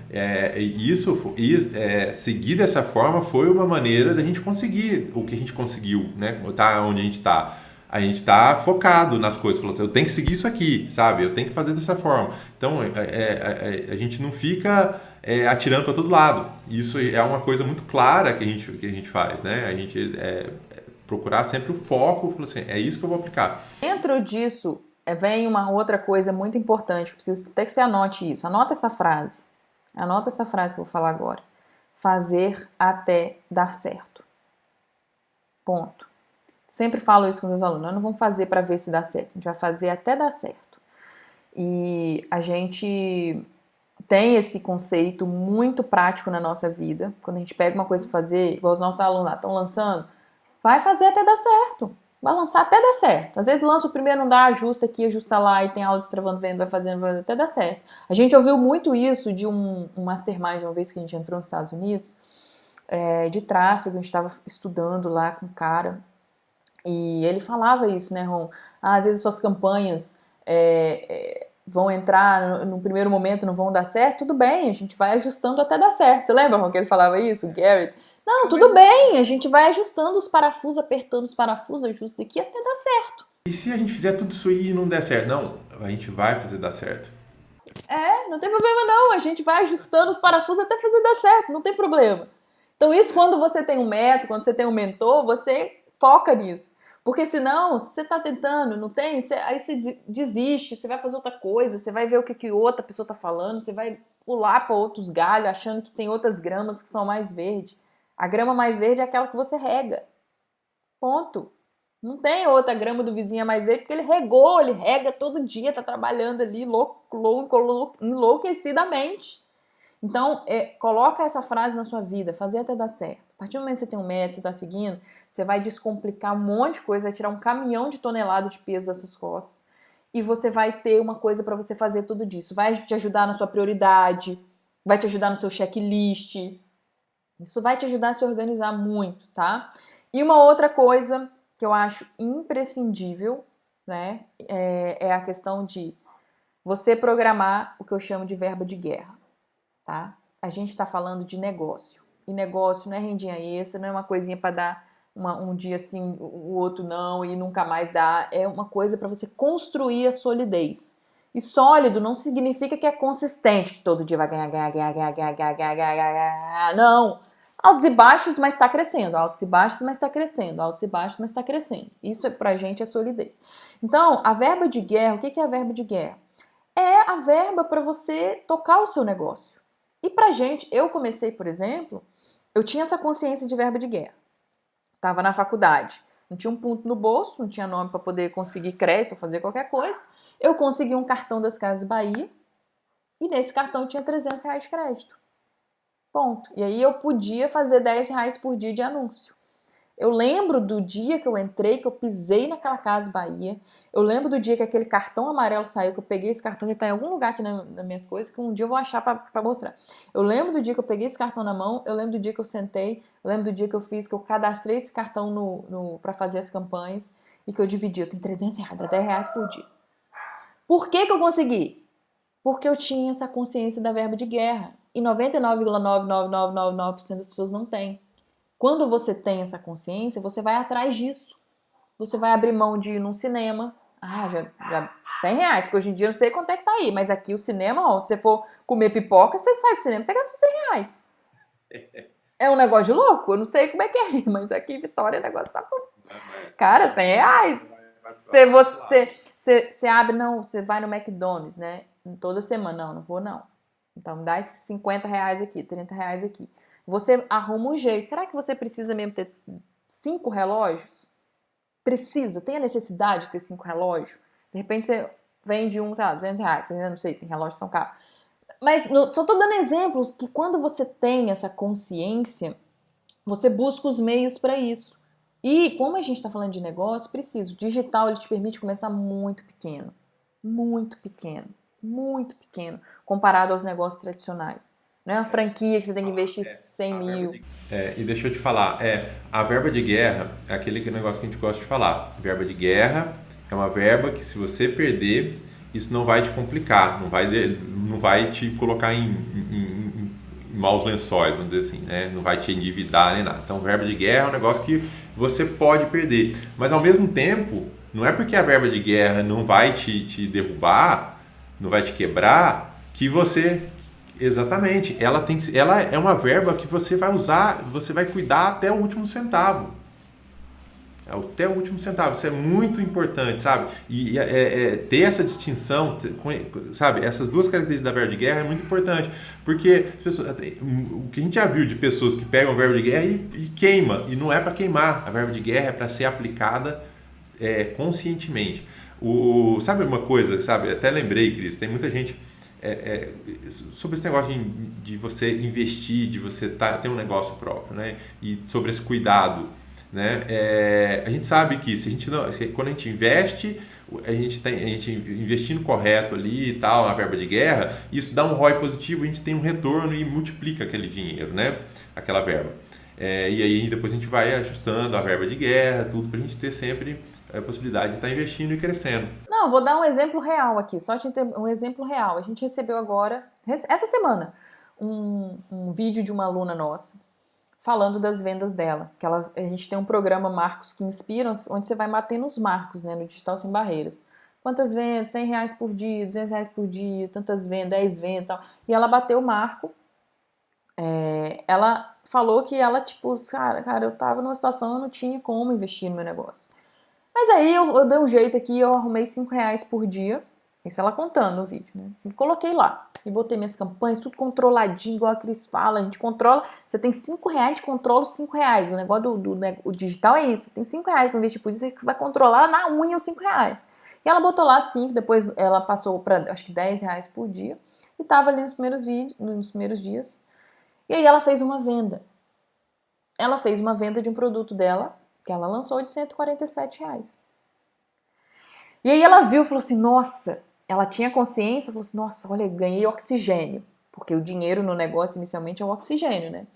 seguir dessa forma foi uma maneira da gente conseguir o que a gente conseguiu, né? Tá onde a gente está. A gente está focado nas coisas, falou assim, eu tenho que seguir isso aqui, sabe? Eu tenho que fazer dessa forma. Então, a gente não fica atirando para todo lado. Isso é uma coisa muito clara que a gente faz, né? A gente procurar sempre o foco, falou assim, é isso que eu vou aplicar. Dentro disso, vem uma outra coisa muito importante, preciso até que você anote isso. Anota essa frase. Anota essa frase que eu vou falar agora. Fazer até dar certo. Ponto. Sempre falo isso com meus alunos. Nós não vamos fazer para ver se dá certo. A gente vai fazer até dar certo. E a gente tem esse conceito muito prático na nossa vida. Quando a gente pega uma coisa para fazer, igual os nossos alunos lá estão lançando, vai fazer até dar certo. Vai lançar até dar certo. Às vezes lança o primeiro, não dá, ajusta aqui, ajusta lá, e tem aula de Destravando Venda, vai fazendo até dar certo. A gente ouviu muito isso de um mastermind, uma vez que a gente entrou nos Estados Unidos, de tráfego, a gente estava estudando lá com um cara, e ele falava isso, né, Ron? Às vezes suas campanhas vão entrar no primeiro momento, não vão dar certo, tudo bem, a gente vai ajustando até dar certo. Você lembra, Ron, que ele falava isso, o Garrett? Não, tudo bem, a gente vai ajustando os parafusos, apertando os parafusos, ajusta daqui até dar certo. E se a gente fizer tudo isso aí e não der certo? Não, a gente vai fazer dar certo. Não tem problema não, a gente vai ajustando os parafusos até fazer dar certo, não tem problema. Então isso quando você tem um método, quando você tem um mentor, você foca nisso. Porque senão, se você tá tentando, não tem, aí você desiste, você vai fazer outra coisa, você vai ver o que outra pessoa tá falando, você vai pular para outros galhos, achando que tem outras gramas que são mais verdes. A grama mais verde é aquela que você rega. Ponto. Não tem outra grama do vizinho mais verde, porque ele regou, ele rega todo dia, tá trabalhando ali enlouquecidamente. Então, coloca essa frase na sua vida, fazer até dar certo. A partir do momento que você tem um método, você tá seguindo, você vai descomplicar um monte de coisa, vai tirar um caminhão de tonelada de peso das suas costas e você vai ter uma coisa para você fazer tudo disso. Vai te ajudar na sua prioridade, vai te ajudar no seu checklist. Isso vai te ajudar a se organizar muito, tá? E uma outra coisa que eu acho imprescindível, né, é a questão de você programar o que eu chamo de verba de guerra, tá? A gente está falando de negócio. E negócio não é rendinha extra, não é uma coisinha para dar um dia sim, o outro não, e nunca mais dá. É uma coisa para você construir a solidez. E sólido não significa que é consistente, que todo dia vai ganhar. Não! Altos e baixos, mas está crescendo. Altos e baixos, mas está crescendo. Altos e baixos, mas está crescendo. Isso pra gente é solidez. Então, a verba de guerra, o que é a verba de guerra? É a verba para você tocar o seu negócio. E pra gente, eu comecei, por exemplo, eu tinha essa consciência de verba de guerra. Tava na faculdade, não tinha um ponto no bolso, não tinha nome para poder conseguir crédito, fazer qualquer coisa. Eu consegui um cartão das Casas Bahia e nesse cartão tinha R$300 de crédito. Ponto. E aí eu podia fazer R$10 por dia de anúncio. Eu lembro do dia que eu entrei, que eu pisei naquela Casa Bahia. Eu lembro do dia que aquele cartão amarelo saiu, que eu peguei esse cartão, que está em algum lugar aqui nas minhas coisas, que um dia eu vou achar para mostrar. Eu lembro do dia que eu peguei esse cartão na mão, eu lembro do dia que eu sentei, eu lembro do dia que eu fiz, que eu cadastrei esse cartão para fazer as campanhas e que eu dividi. Eu tenho R$300, dá R$10 por dia. Por que eu consegui? Porque eu tinha essa consciência da verba de guerra. E 99,99999% das pessoas não têm. Quando você tem essa consciência, você vai atrás disso. Você vai abrir mão de ir num cinema. Ah, já R$100, porque hoje em dia eu não sei quanto é que tá aí. Mas aqui o cinema, ó, se você for comer pipoca, você sai do cinema, você gasta R$100. É um negócio de louco. Eu não sei como é que é aí, mas aqui em Vitória o negócio tá... Cara, R$100. Você abre, não, você vai no McDonald's, né? Toda semana, não vou não. Então me dá esses R$50 aqui, R$30 aqui. Você arruma um jeito. Será que você precisa mesmo ter 5 relógios? Precisa? Tem a necessidade de ter 5 relógios? De repente você vende um, sei lá, R$200. Eu não sei, tem relógios que são caros. Mas só tô dando exemplos que quando você tem essa consciência, você busca os meios para isso. E como a gente está falando de negócio, preciso. O digital ele te permite começar muito pequeno. Muito pequeno. Muito pequeno. Comparado aos negócios tradicionais. Não é uma franquia que você tem que investir 100 mil. E deixa eu te falar, a verba de guerra é aquele negócio que a gente gosta de falar. Verba de guerra é uma verba que se você perder, isso não vai te complicar, não vai te colocar em maus lençóis, vamos dizer assim, né? Não vai te endividar nem nada. Então, verba de guerra é um negócio que você pode perder. Mas, ao mesmo tempo, não é porque a verba de guerra não vai te derrubar, não vai te quebrar, que você... Exatamente. Ela é uma verba que você vai usar, você vai cuidar até o último centavo. Até o último centavo. Isso é muito importante, sabe? E ter essa distinção, sabe? Essas duas características da verba de guerra é muito importante. Porque o que a gente já viu de pessoas que pegam a verba de guerra e queima. E não é para queimar. A verba de guerra é para ser aplicada conscientemente. Sabe uma coisa, sabe? Até lembrei, Cris, tem muita gente... sobre esse negócio de você investir, de você ter um negócio próprio, né? E sobre esse cuidado, né? A gente sabe que quando a gente investe, a gente investindo correto ali e tal, na verba de guerra, isso dá um ROI positivo, a gente tem um retorno e multiplica aquele dinheiro, né? Aquela verba. E aí depois a gente vai ajustando a verba de guerra, tudo para a gente ter sempre a possibilidade de estar investindo e crescendo. Não, vou dar um exemplo real aqui, só te ter um exemplo real. A gente recebeu agora, essa semana, um vídeo de uma aluna nossa falando das vendas dela. Que a gente tem um programa Marcos que Inspiram, onde você vai batendo os marcos, né, no Digital Sem Barreiras. Quantas vendas? R$100 por dia, R$200 por dia, tantas vendas, 10 vendas e tal. E ela bateu o marco. Ela falou que ela, tipo, cara, eu tava numa situação, eu não tinha como investir no meu negócio. Mas aí eu dei um jeito aqui, eu arrumei R$5 por dia. Isso ela contando no vídeo, né? E coloquei lá. E botei minhas campanhas, tudo controladinho, igual a Cris fala. A gente controla. Você tem R$5, a gente controla os R$5. O negócio o digital é isso. Você tem R$5 para investir por dia, você vai controlar na unha os R$5. E ela botou lá 5, depois ela passou para acho que R$10 por dia. E tava ali nos primeiros dias. E aí ela fez uma venda. Ela fez uma venda de um produto dela, que ela lançou de R$147. E aí ela viu e falou assim, nossa, ela tinha consciência, falou assim, nossa, olha, ganhei oxigênio. Porque o dinheiro no negócio inicialmente é o oxigênio, né?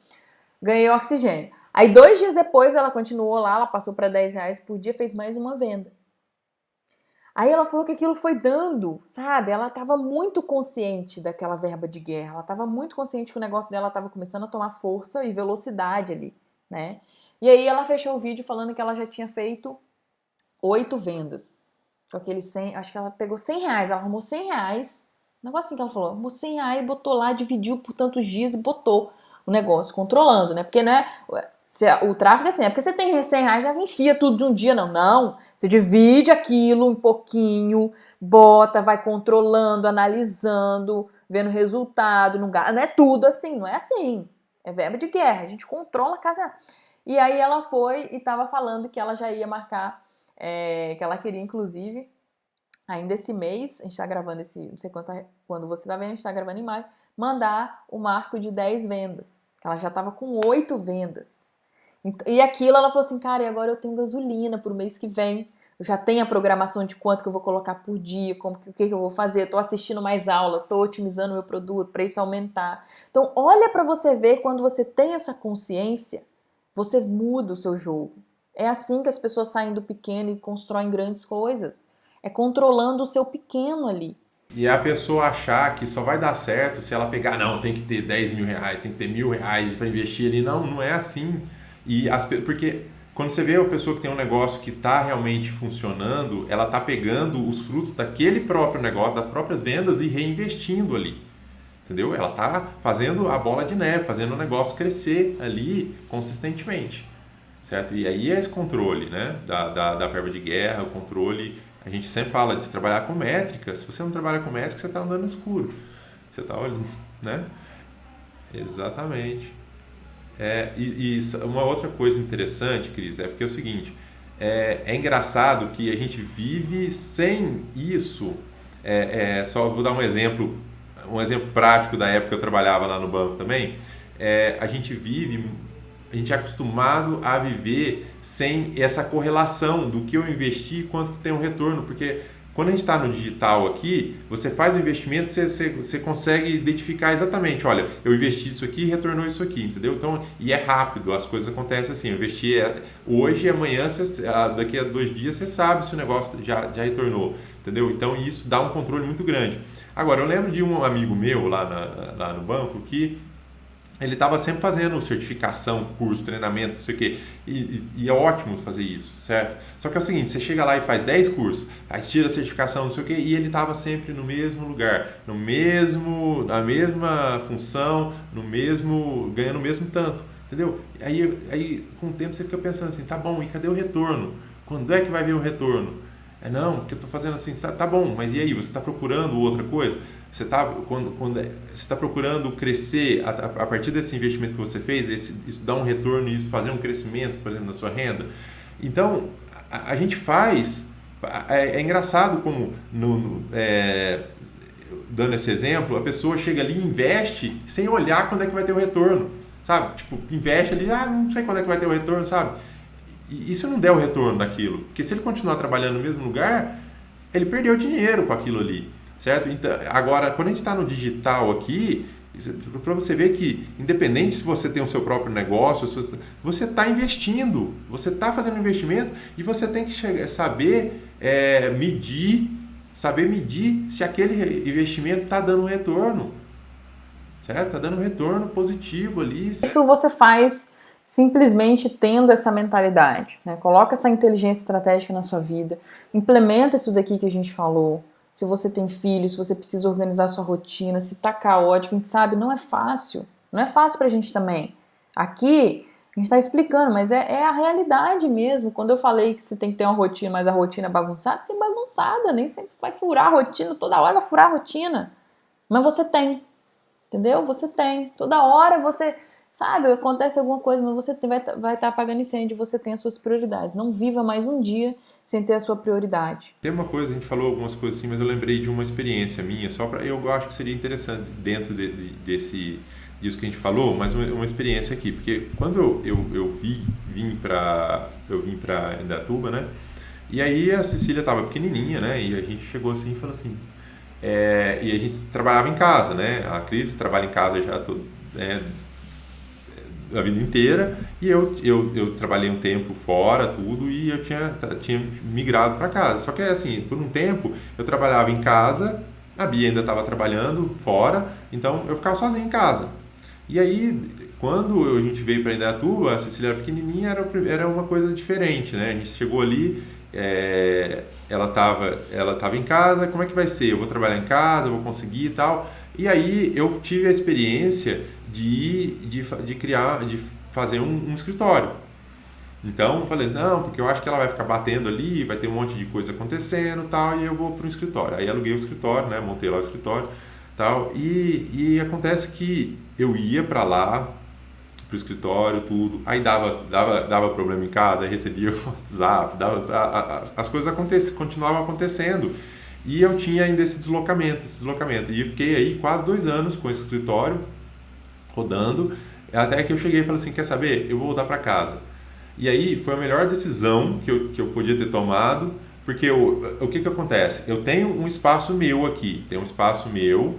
Ganhei oxigênio. Aí 2 dias depois ela continuou lá, ela passou para R$10 por dia, fez mais uma venda. Aí ela falou que aquilo foi dando, sabe? Ela estava muito consciente daquela verba de guerra, ela estava muito consciente que o negócio dela estava começando a tomar força e velocidade ali, né? E aí ela fechou o vídeo falando que ela já tinha feito 8 vendas. Com aqueles 100, acho que ela pegou R$100, ela arrumou R$100, um negócio assim que ela falou, arrumou R$100, botou lá, dividiu por tantos dias e botou o negócio, controlando, né? Porque não é... O tráfego é assim, é porque você tem R$100, já enfia tudo de um dia, não. Não, você divide aquilo um pouquinho, bota, vai controlando, analisando, vendo resultado, não é tudo assim, não é assim. É verba de guerra, a gente controla a casa. E aí ela foi e tava falando que ela já ia marcar, que ela queria, inclusive, ainda esse mês, a gente tá gravando não sei quando você tá vendo, a gente tá gravando em maio, mandar o marco de 10 vendas. Ela já tava com 8 vendas. E aquilo, ela falou assim, cara, e agora eu tenho gasolina pro mês que vem, eu já tenho a programação de quanto que eu vou colocar por dia, o que eu vou fazer, eu tô assistindo mais aulas, tô otimizando meu produto para isso aumentar. Então, olha para você ver, quando você tem essa consciência, você muda o seu jogo. É assim que as pessoas saem do pequeno e constroem grandes coisas. É controlando o seu pequeno ali. E a pessoa achar que só vai dar certo se ela pegar, não, tem que ter 10 mil reais, tem que ter R$ 1.000 para investir ali. Não, não é assim. Porque quando você vê a pessoa que tem um negócio que está realmente funcionando, ela está pegando os frutos daquele próprio negócio, das próprias vendas e reinvestindo ali. Entendeu? Ela está fazendo a bola de neve, fazendo o negócio crescer ali consistentemente. Certo? E aí é esse controle, né? da verba de guerra, o controle. A gente sempre fala de trabalhar com métrica. Se você não trabalha com métrica, você está andando no escuro. Você está olhando, né? Exatamente. E uma outra coisa interessante, Cris, é porque é o seguinte, é engraçado que a gente vive sem isso. Só vou dar um exemplo prático da época que eu trabalhava lá no banco também. A gente é acostumado a viver sem essa correlação do que eu investi e quanto que tem um retorno, porque quando a gente está no digital aqui, você faz o investimento, você consegue identificar exatamente, olha, eu investi isso aqui e retornou isso aqui, entendeu? Então, e é rápido, as coisas acontecem assim, eu investi hoje e amanhã, daqui a 2 dias, você sabe se o negócio já retornou, entendeu? Então, isso dá um controle muito grande. Agora, eu lembro de um amigo meu lá no banco que ele estava sempre fazendo certificação, curso, treinamento, não sei o quê. E é ótimo fazer isso, certo? Só que é o seguinte, você chega lá e faz 10 cursos, aí tira a certificação, não sei o quê, e ele estava sempre no mesmo lugar, na mesma função, ganhando o mesmo tanto, entendeu? Aí com o tempo você fica pensando assim, tá bom, e cadê o retorno? Quando é que vai vir o retorno? Não, porque eu estou fazendo assim, tá bom, mas e aí, você está procurando outra coisa? Você está procurando crescer a partir desse investimento que você fez, isso dá um retorno e isso fazer um crescimento, por exemplo, na sua renda. Então, a gente faz... É engraçado como, dando esse exemplo, a pessoa chega ali e investe sem olhar quando é que vai ter o retorno, sabe? Tipo, investe ali, não sei quando é que vai ter o retorno, sabe? E se não der o retorno daquilo? Porque se ele continuar trabalhando no mesmo lugar, ele perdeu dinheiro com aquilo ali. Certo? Então, agora, quando a gente está no digital aqui, para você ver que, independente se você tem o seu próprio negócio, você está investindo, você está fazendo investimento e você tem que saber medir se aquele investimento está dando retorno. Certo? Está dando retorno positivo ali. Isso você faz simplesmente tendo essa mentalidade, né? Coloca essa inteligência estratégica na sua vida, implementa isso daqui que a gente falou. Se você tem filhos, se você precisa organizar sua rotina, se tá caótico, a gente sabe, não é fácil. Não é fácil pra gente também. Aqui, a gente tá explicando, mas é a realidade mesmo. Quando eu falei que você tem que ter uma rotina, mas a rotina é bagunçada, tem bagunçada, nem sempre vai furar a rotina, toda hora vai furar a rotina. Mas você tem, entendeu? Você tem. Toda hora você, sabe, acontece alguma coisa, mas você vai estar apagando incêndio, você tem as suas prioridades. Não viva mais um dia sem ter a sua prioridade. Tem uma coisa, a gente falou algumas coisas assim, mas eu lembrei de uma experiência minha, eu acho que seria interessante dentro disso que a gente falou, mas uma experiência aqui, porque quando eu vim para Indaiatuba, né, e aí a Cecília estava pequenininha, né, e a gente chegou assim e falou assim, e a gente trabalhava em casa, né, a Cris trabalha em casa já a vida inteira, e eu trabalhei um tempo fora, tudo, e eu tinha migrado para casa. Só que assim, por um tempo eu trabalhava em casa, a Bia ainda estava trabalhando fora, então eu ficava sozinho em casa. E aí, quando a gente veio para Indaiatuba, a Cecília era pequenininha, era uma coisa diferente, né? A gente chegou ali, ela estava em casa, como é que vai ser? Eu vou trabalhar em casa, eu vou conseguir e tal. E aí eu tive a experiência de fazer um escritório. Então eu falei, não, porque eu acho que ela vai ficar batendo ali, vai ter um monte de coisa acontecendo e tal, e eu vou para o escritório. Aí aluguei o escritório, né, montei lá o escritório tal, e acontece que eu ia para lá, pro escritório, tudo, aí dava problema em casa, aí recebia o WhatsApp, as coisas continuavam acontecendo. E eu tinha ainda esse deslocamento. E fiquei aí quase 2 anos com esse escritório, rodando, até que eu cheguei e falei assim, quer saber? Eu vou voltar para casa. E aí foi a melhor decisão que eu podia ter tomado, porque o que acontece? Eu tenho um espaço meu aqui,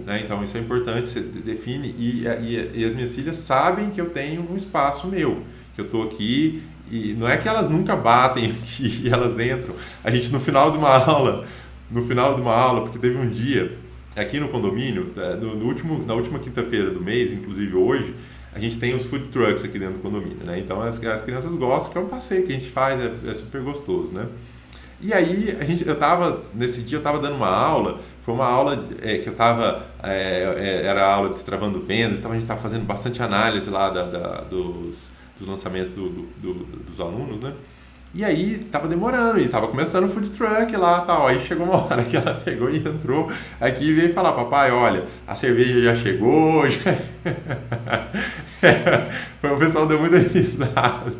né? Então isso é importante, você define, e as minhas filhas sabem que eu tenho um espaço meu, que eu estou aqui, e não é que elas nunca batem aqui e elas entram. A gente no final de uma aula, porque teve um dia aqui no condomínio, na última quinta-feira do mês, inclusive hoje, a gente tem os food trucks aqui dentro do condomínio, né? Então as crianças gostam, que é um passeio que a gente faz, é super gostoso, né? E aí, nesse dia eu tava dando uma aula, foi uma aula que eu tava, era a aula destravando vendas, então a gente tava fazendo bastante análise lá dos lançamentos dos alunos, né? E aí tava demorando, e tava começando o food truck lá e tal. Aí chegou uma hora que ela pegou e entrou aqui e veio falar, papai, olha, a cerveja já chegou, já... O pessoal deu muita risada.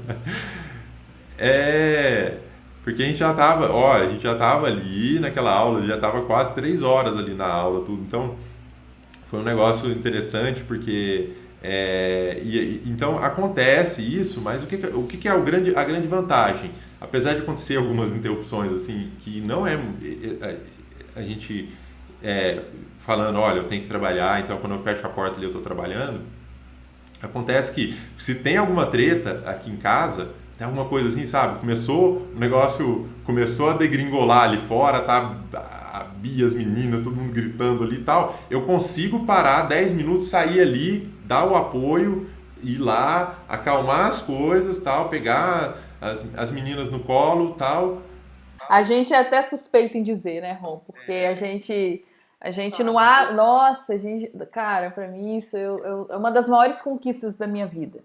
É, porque a gente já tava ali naquela aula, já tava quase 3 horas ali na aula, tudo. Então, foi um negócio interessante porque então acontece isso, mas o que é a grande vantagem? Apesar de acontecer algumas interrupções assim, que não a gente falando, olha, eu tenho que trabalhar, então quando eu fecho a porta ali eu estou trabalhando, acontece que se tem alguma treta aqui em casa, tem alguma coisa assim, sabe? O negócio começou a degringolar ali fora, tá? A Bia, as meninas, todo mundo gritando ali e tal. Eu consigo parar 10 minutos, sair ali, dar o apoio, ir lá, acalmar as coisas, tal, pegar as meninas no colo, tal. A gente é até suspeito em dizer, né, Rom? Porque a gente não há. Nossa, a gente. Cara, pra mim isso é uma das maiores conquistas da minha vida.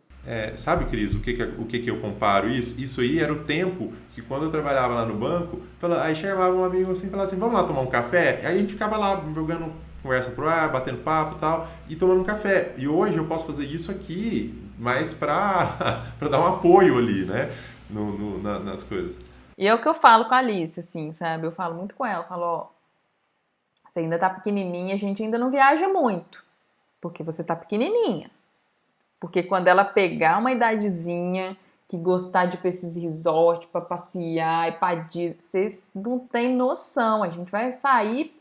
Sabe, Cris, o que que eu comparo isso? Isso aí era o tempo que quando eu trabalhava lá no banco, aí chamava um amigo assim e falava assim, vamos lá tomar um café? Aí a gente ficava lá jogando conversa pro ar, batendo papo e tal, e tomando um café. E hoje eu posso fazer isso aqui, mas pra dar um apoio ali, né? Nas coisas. E é o que eu falo com a Alice, assim, sabe? Eu falo muito com ela. Eu falo, ó, você ainda tá pequenininha, a gente ainda não viaja muito. Porque você tá pequenininha. Porque quando ela pegar uma idadezinha, que gostar de ir pra esses resorts, pra passear e pra vocês não têm noção. A gente vai sair,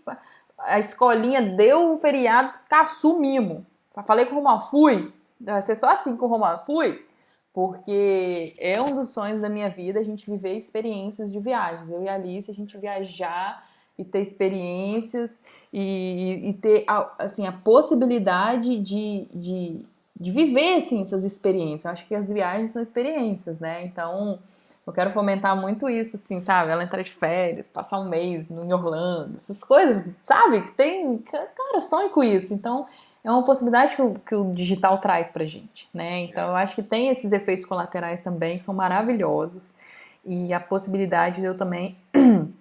a escolinha deu o feriado, assumimos. Falei com o Romão, fui. Vai ser só assim com o Romão, fui. Porque é um dos sonhos da minha vida a gente viver experiências de viagens. Eu e a Alice, a gente viajar e ter experiências e ter assim, a possibilidade de viver assim, essas experiências. Eu acho que as viagens são experiências, né? Então, eu quero fomentar muito isso, assim, sabe? Ela entrar de férias, passar um mês em Orlando, essas coisas, sabe? Que tem. Cara, sonho com isso. Então, é uma possibilidade que o digital traz pra gente, né? Então, eu acho que tem esses efeitos colaterais também, que são maravilhosos. E a possibilidade de eu também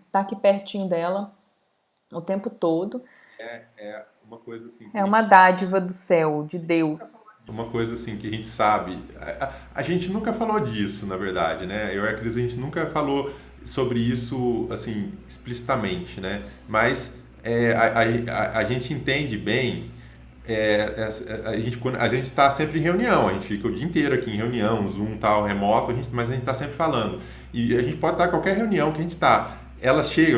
estar aqui pertinho dela o tempo todo. É uma coisa assim que É uma dádiva do céu, de Deus. uma coisa assim que a gente sabe. A gente nunca falou disso, na verdade, né? Eu e a Cris, a gente nunca falou sobre isso assim explicitamente, né? Mas a gente entende bem. A gente está sempre em reunião, a gente fica o dia inteiro aqui em reunião, Zoom, tal, remoto, mas a gente está sempre falando. E a gente pode estar em qualquer reunião que a gente está.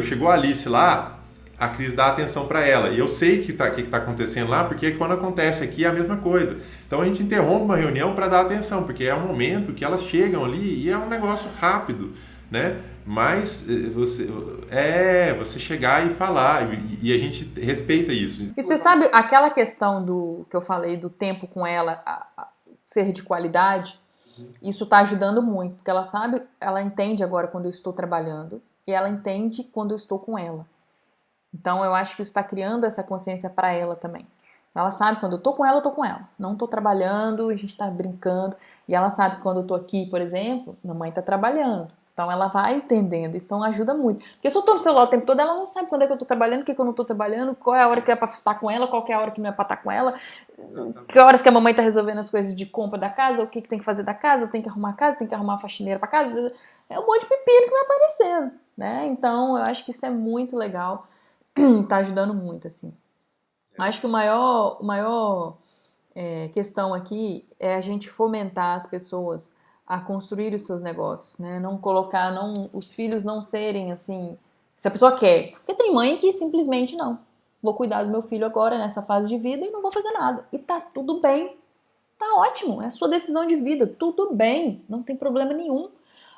Chegou a Alice lá, a Cris dá atenção para ela. E eu sei que tá acontecendo lá, porque quando acontece aqui é a mesma coisa. Então a gente interrompe uma reunião para dar atenção, porque é um momento que elas chegam ali e é um negócio rápido, né? Mas você chegar e falar, e a gente respeita isso. E você sabe aquela questão do que eu falei do tempo com ela ser de qualidade? Isso tá ajudando muito, porque ela sabe, ela entende agora quando eu estou trabalhando e ela entende quando eu estou com ela. Então eu acho que isso está criando essa consciência para ela também. Ela sabe quando eu tô com ela, eu tô com ela. Não tô trabalhando, a gente tá brincando. E ela sabe que quando eu tô aqui, por exemplo, mamãe tá trabalhando. Então ela vai entendendo, isso ajuda muito. Porque se eu tô no celular o tempo todo, ela não sabe quando é que eu tô trabalhando, o que eu não tô trabalhando, qual é a hora que é pra estar com ela, qual é a hora que não é pra estar com ela, que horas que a mamãe tá resolvendo as coisas de compra da casa, o que tem que fazer da casa, tem que arrumar a casa, tem que arrumar a faxineira pra casa. É um monte de pepino que vai aparecendo, né? Então eu acho que isso é muito legal, tá ajudando muito, assim. Acho que o maior questão aqui é a gente fomentar as pessoas a construir os seus negócios, né? Não colocar, os filhos não serem assim, se a pessoa quer. Porque tem mãe que simplesmente não. Vou cuidar do meu filho agora nessa fase de vida e não vou fazer nada. E tá tudo bem. Tá ótimo, é a sua decisão de vida, tudo bem, não tem problema nenhum.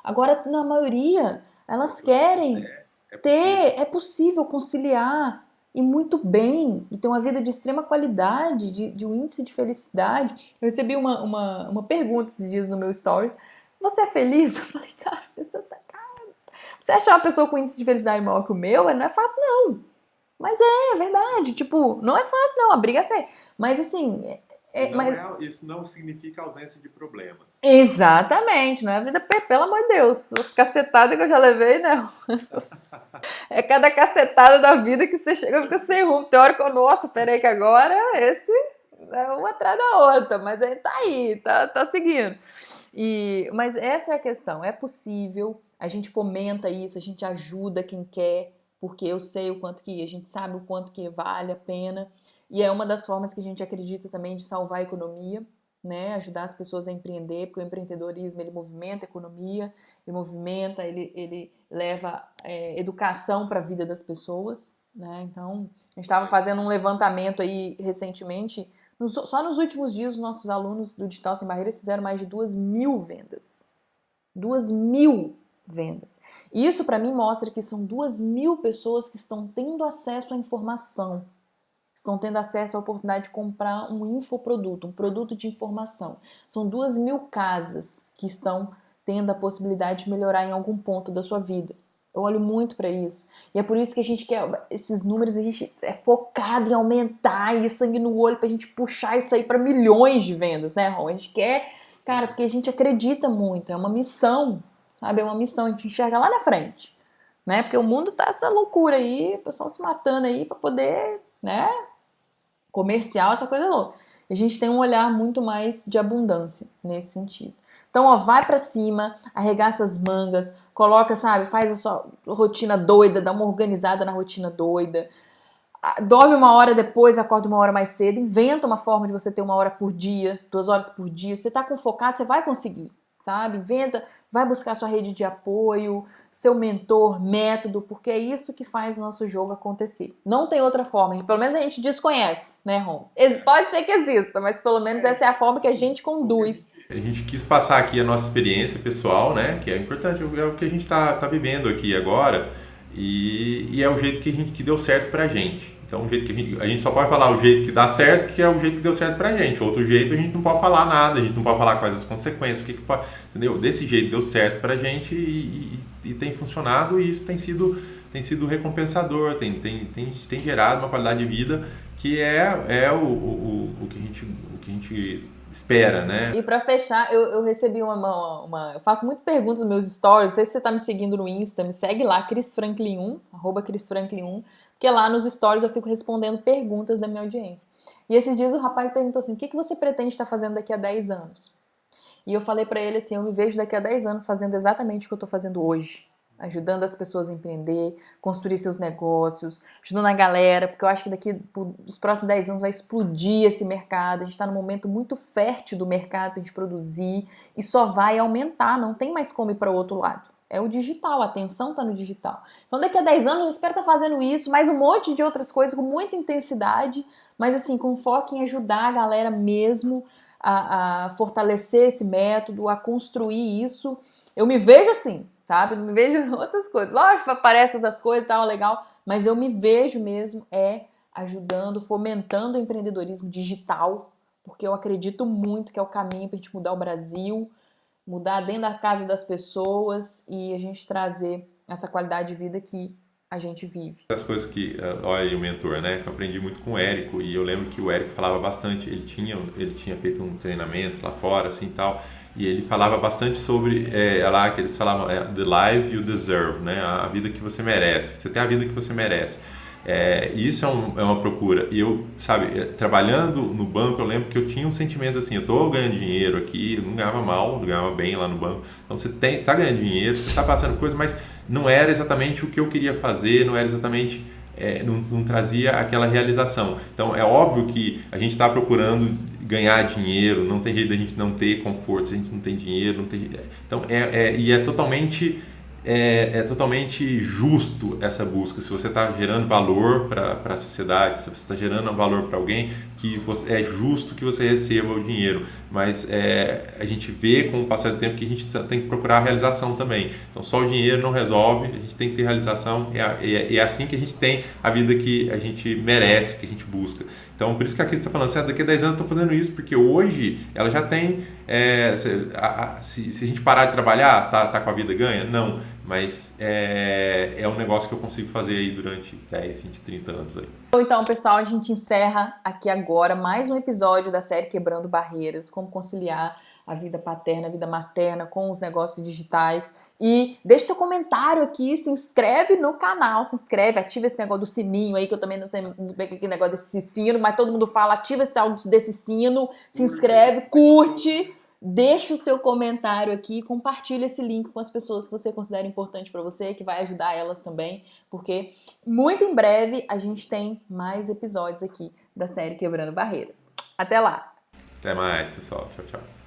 Agora, na maioria, elas querem é possível conciliar. e muito bem, e tem uma vida de extrema qualidade, de um índice de felicidade. Eu recebi uma pergunta esses dias no meu story: você é feliz? Eu falei, cara, você achar uma pessoa com índice de felicidade maior que o meu, não é fácil não. Mas é verdade, tipo, não é fácil não, a briga é feia. Mas assim, Isso não significa ausência de problemas. exatamente, não é a vida, pelo amor de Deus, as cacetadas que eu já levei, né? É cada cacetada da vida que você chega e fica sem rumo. Tem hora que eu, nossa, peraí que agora esse é uma atrás da outra, mas aí, tá seguindo. Mas essa é a questão, é possível, a gente fomenta isso, a gente ajuda quem quer, porque eu sei o quanto que, a gente sabe o quanto que vale a pena, e é uma das formas que a gente acredita também de salvar a economia, né, ajudar as pessoas a empreender, porque o empreendedorismo ele movimenta a economia, ele movimenta, ele leva educação para a vida das pessoas, né? Então a gente estava fazendo um levantamento aí recentemente, só nos últimos dias os nossos alunos do Digital Sem Barreiras fizeram mais de 2.000 vendas, 2.000 vendas. E isso para mim mostra que são 2.000 pessoas que estão tendo acesso à informação, estão tendo acesso à oportunidade de comprar um infoproduto, um produto de informação. São 2.000 casas que estão tendo a possibilidade de melhorar em algum ponto da sua vida. Eu olho muito para isso. E é por isso que a gente quer esses números, a gente é focado em aumentar e sangue no olho pra gente puxar isso aí para milhões de vendas, né, Ron? A gente quer, cara, porque a gente acredita muito, é uma missão, sabe? É uma missão, a gente enxerga lá na frente, né? Porque o mundo tá essa loucura aí, o pessoal se matando aí para poder, né, comercial, essa coisa louca. A gente tem um olhar muito mais de abundância nesse sentido. Então, ó, vai pra cima, arregaça as mangas, coloca, sabe, faz a sua rotina doida, dá uma organizada na rotina doida. Dorme uma hora depois, acorda uma hora mais cedo, inventa uma forma de você ter 1 hora por dia, 2 horas por dia. Você tá com focado, você vai conseguir, sabe? Inventa, vai buscar sua rede de apoio, seu mentor, método, porque é isso que faz o nosso jogo acontecer. Não tem outra forma, pelo menos a gente desconhece, né, Ron? Pode ser que exista, mas pelo menos essa é a forma que a gente conduz. A gente quis passar aqui a nossa experiência pessoal, né? Que é importante, é o que a gente tá vivendo aqui agora e é o jeito que deu certo pra gente. Então, o jeito que a gente só pode falar o jeito que dá certo, que é o jeito que deu certo pra gente. Outro jeito, a gente não pode falar nada, a gente não pode falar quais as consequências, o que pode, entendeu? Desse jeito deu certo pra gente e tem funcionado e isso tem sido recompensador, tem gerado uma qualidade de vida que é o que a gente espera, né? E pra fechar, eu recebi eu faço muito perguntas nos meus stories, não sei se você tá me seguindo no Insta, me segue lá, ChrisFranklin1, @ChrisFranklin1, porque lá nos stories eu fico respondendo perguntas da minha audiência. E esses dias o rapaz perguntou assim, o que você pretende estar fazendo daqui a 10 anos? E eu falei pra ele assim, eu me vejo daqui a 10 anos fazendo exatamente o que eu tô fazendo hoje. Ajudando as pessoas a empreender, construir seus negócios, ajudando a galera, porque eu acho que daqui os próximos 10 anos vai explodir esse mercado, a gente está num momento muito fértil do mercado para a gente produzir e só vai aumentar, não tem mais como ir para o outro lado. É o digital, a atenção está no digital. Então daqui a 10 anos eu espero estar fazendo isso, mais um monte de outras coisas com muita intensidade, mas assim, com foco em ajudar a galera mesmo a fortalecer esse método, a construir isso. Eu me vejo assim, sabe? Eu me vejo outras coisas. Lógico, aparece das coisas e tal, legal, mas eu me vejo mesmo ajudando, fomentando o empreendedorismo digital, porque eu acredito muito que é o caminho para a gente mudar o Brasil, mudar dentro da casa das pessoas e a gente trazer essa qualidade de vida que a gente vive. As coisas que, olha aí o mentor, né? Que eu aprendi muito com o Érico e eu lembro que o Érico falava bastante, ele tinha feito um treinamento lá fora, assim, tal, e ele falava bastante sobre, lá que eles falavam, the life you deserve, né? A vida que você merece, você tem a vida que você merece. Isso é uma procura. E eu, sabe, trabalhando no banco, eu lembro que eu tinha um sentimento assim, eu tô ganhando dinheiro aqui, eu não ganhava mal, eu ganhava bem lá no banco. Então você tá ganhando dinheiro, você tá passando coisa, mas não era exatamente o que eu queria fazer, não era exatamente, não trazia aquela realização. Então é óbvio que a gente está procurando ganhar dinheiro, não tem jeito da gente não ter conforto, se a gente não tem dinheiro, não tem. Então e é totalmente é totalmente justo essa busca. Se você está gerando valor para a sociedade, se você está gerando valor para alguém, é justo que você receba o dinheiro. Mas a gente vê com o passar do tempo que a gente tem que procurar a realização também. Então só o dinheiro não resolve, a gente tem que ter realização. É assim que a gente tem a vida que a gente merece, que a gente busca. Então, por isso que a Cris está falando, daqui a 10 anos eu estou fazendo isso, porque hoje ela já tem. Se a gente parar de trabalhar, tá com a vida ganha? Não. Mas é um negócio que eu consigo fazer aí durante 10, 20, 30 anos aí. Então, pessoal, a gente encerra aqui agora mais um episódio da série Quebrando Barreiras, como conciliar a vida paterna, a vida materna com os negócios digitais. E deixe seu comentário aqui, se inscreve no canal, se inscreve, ativa esse negócio do sininho aí, que eu também não sei muito bem que negócio desse sino, mas todo mundo fala, ativa esse tal desse sino, se inscreve, curte, deixa o seu comentário aqui, compartilha esse link com as pessoas que você considera importante para você, que vai ajudar elas também, porque muito em breve a gente tem mais episódios aqui da série Quebrando Barreiras. Até lá! Até mais, pessoal. Tchau, tchau.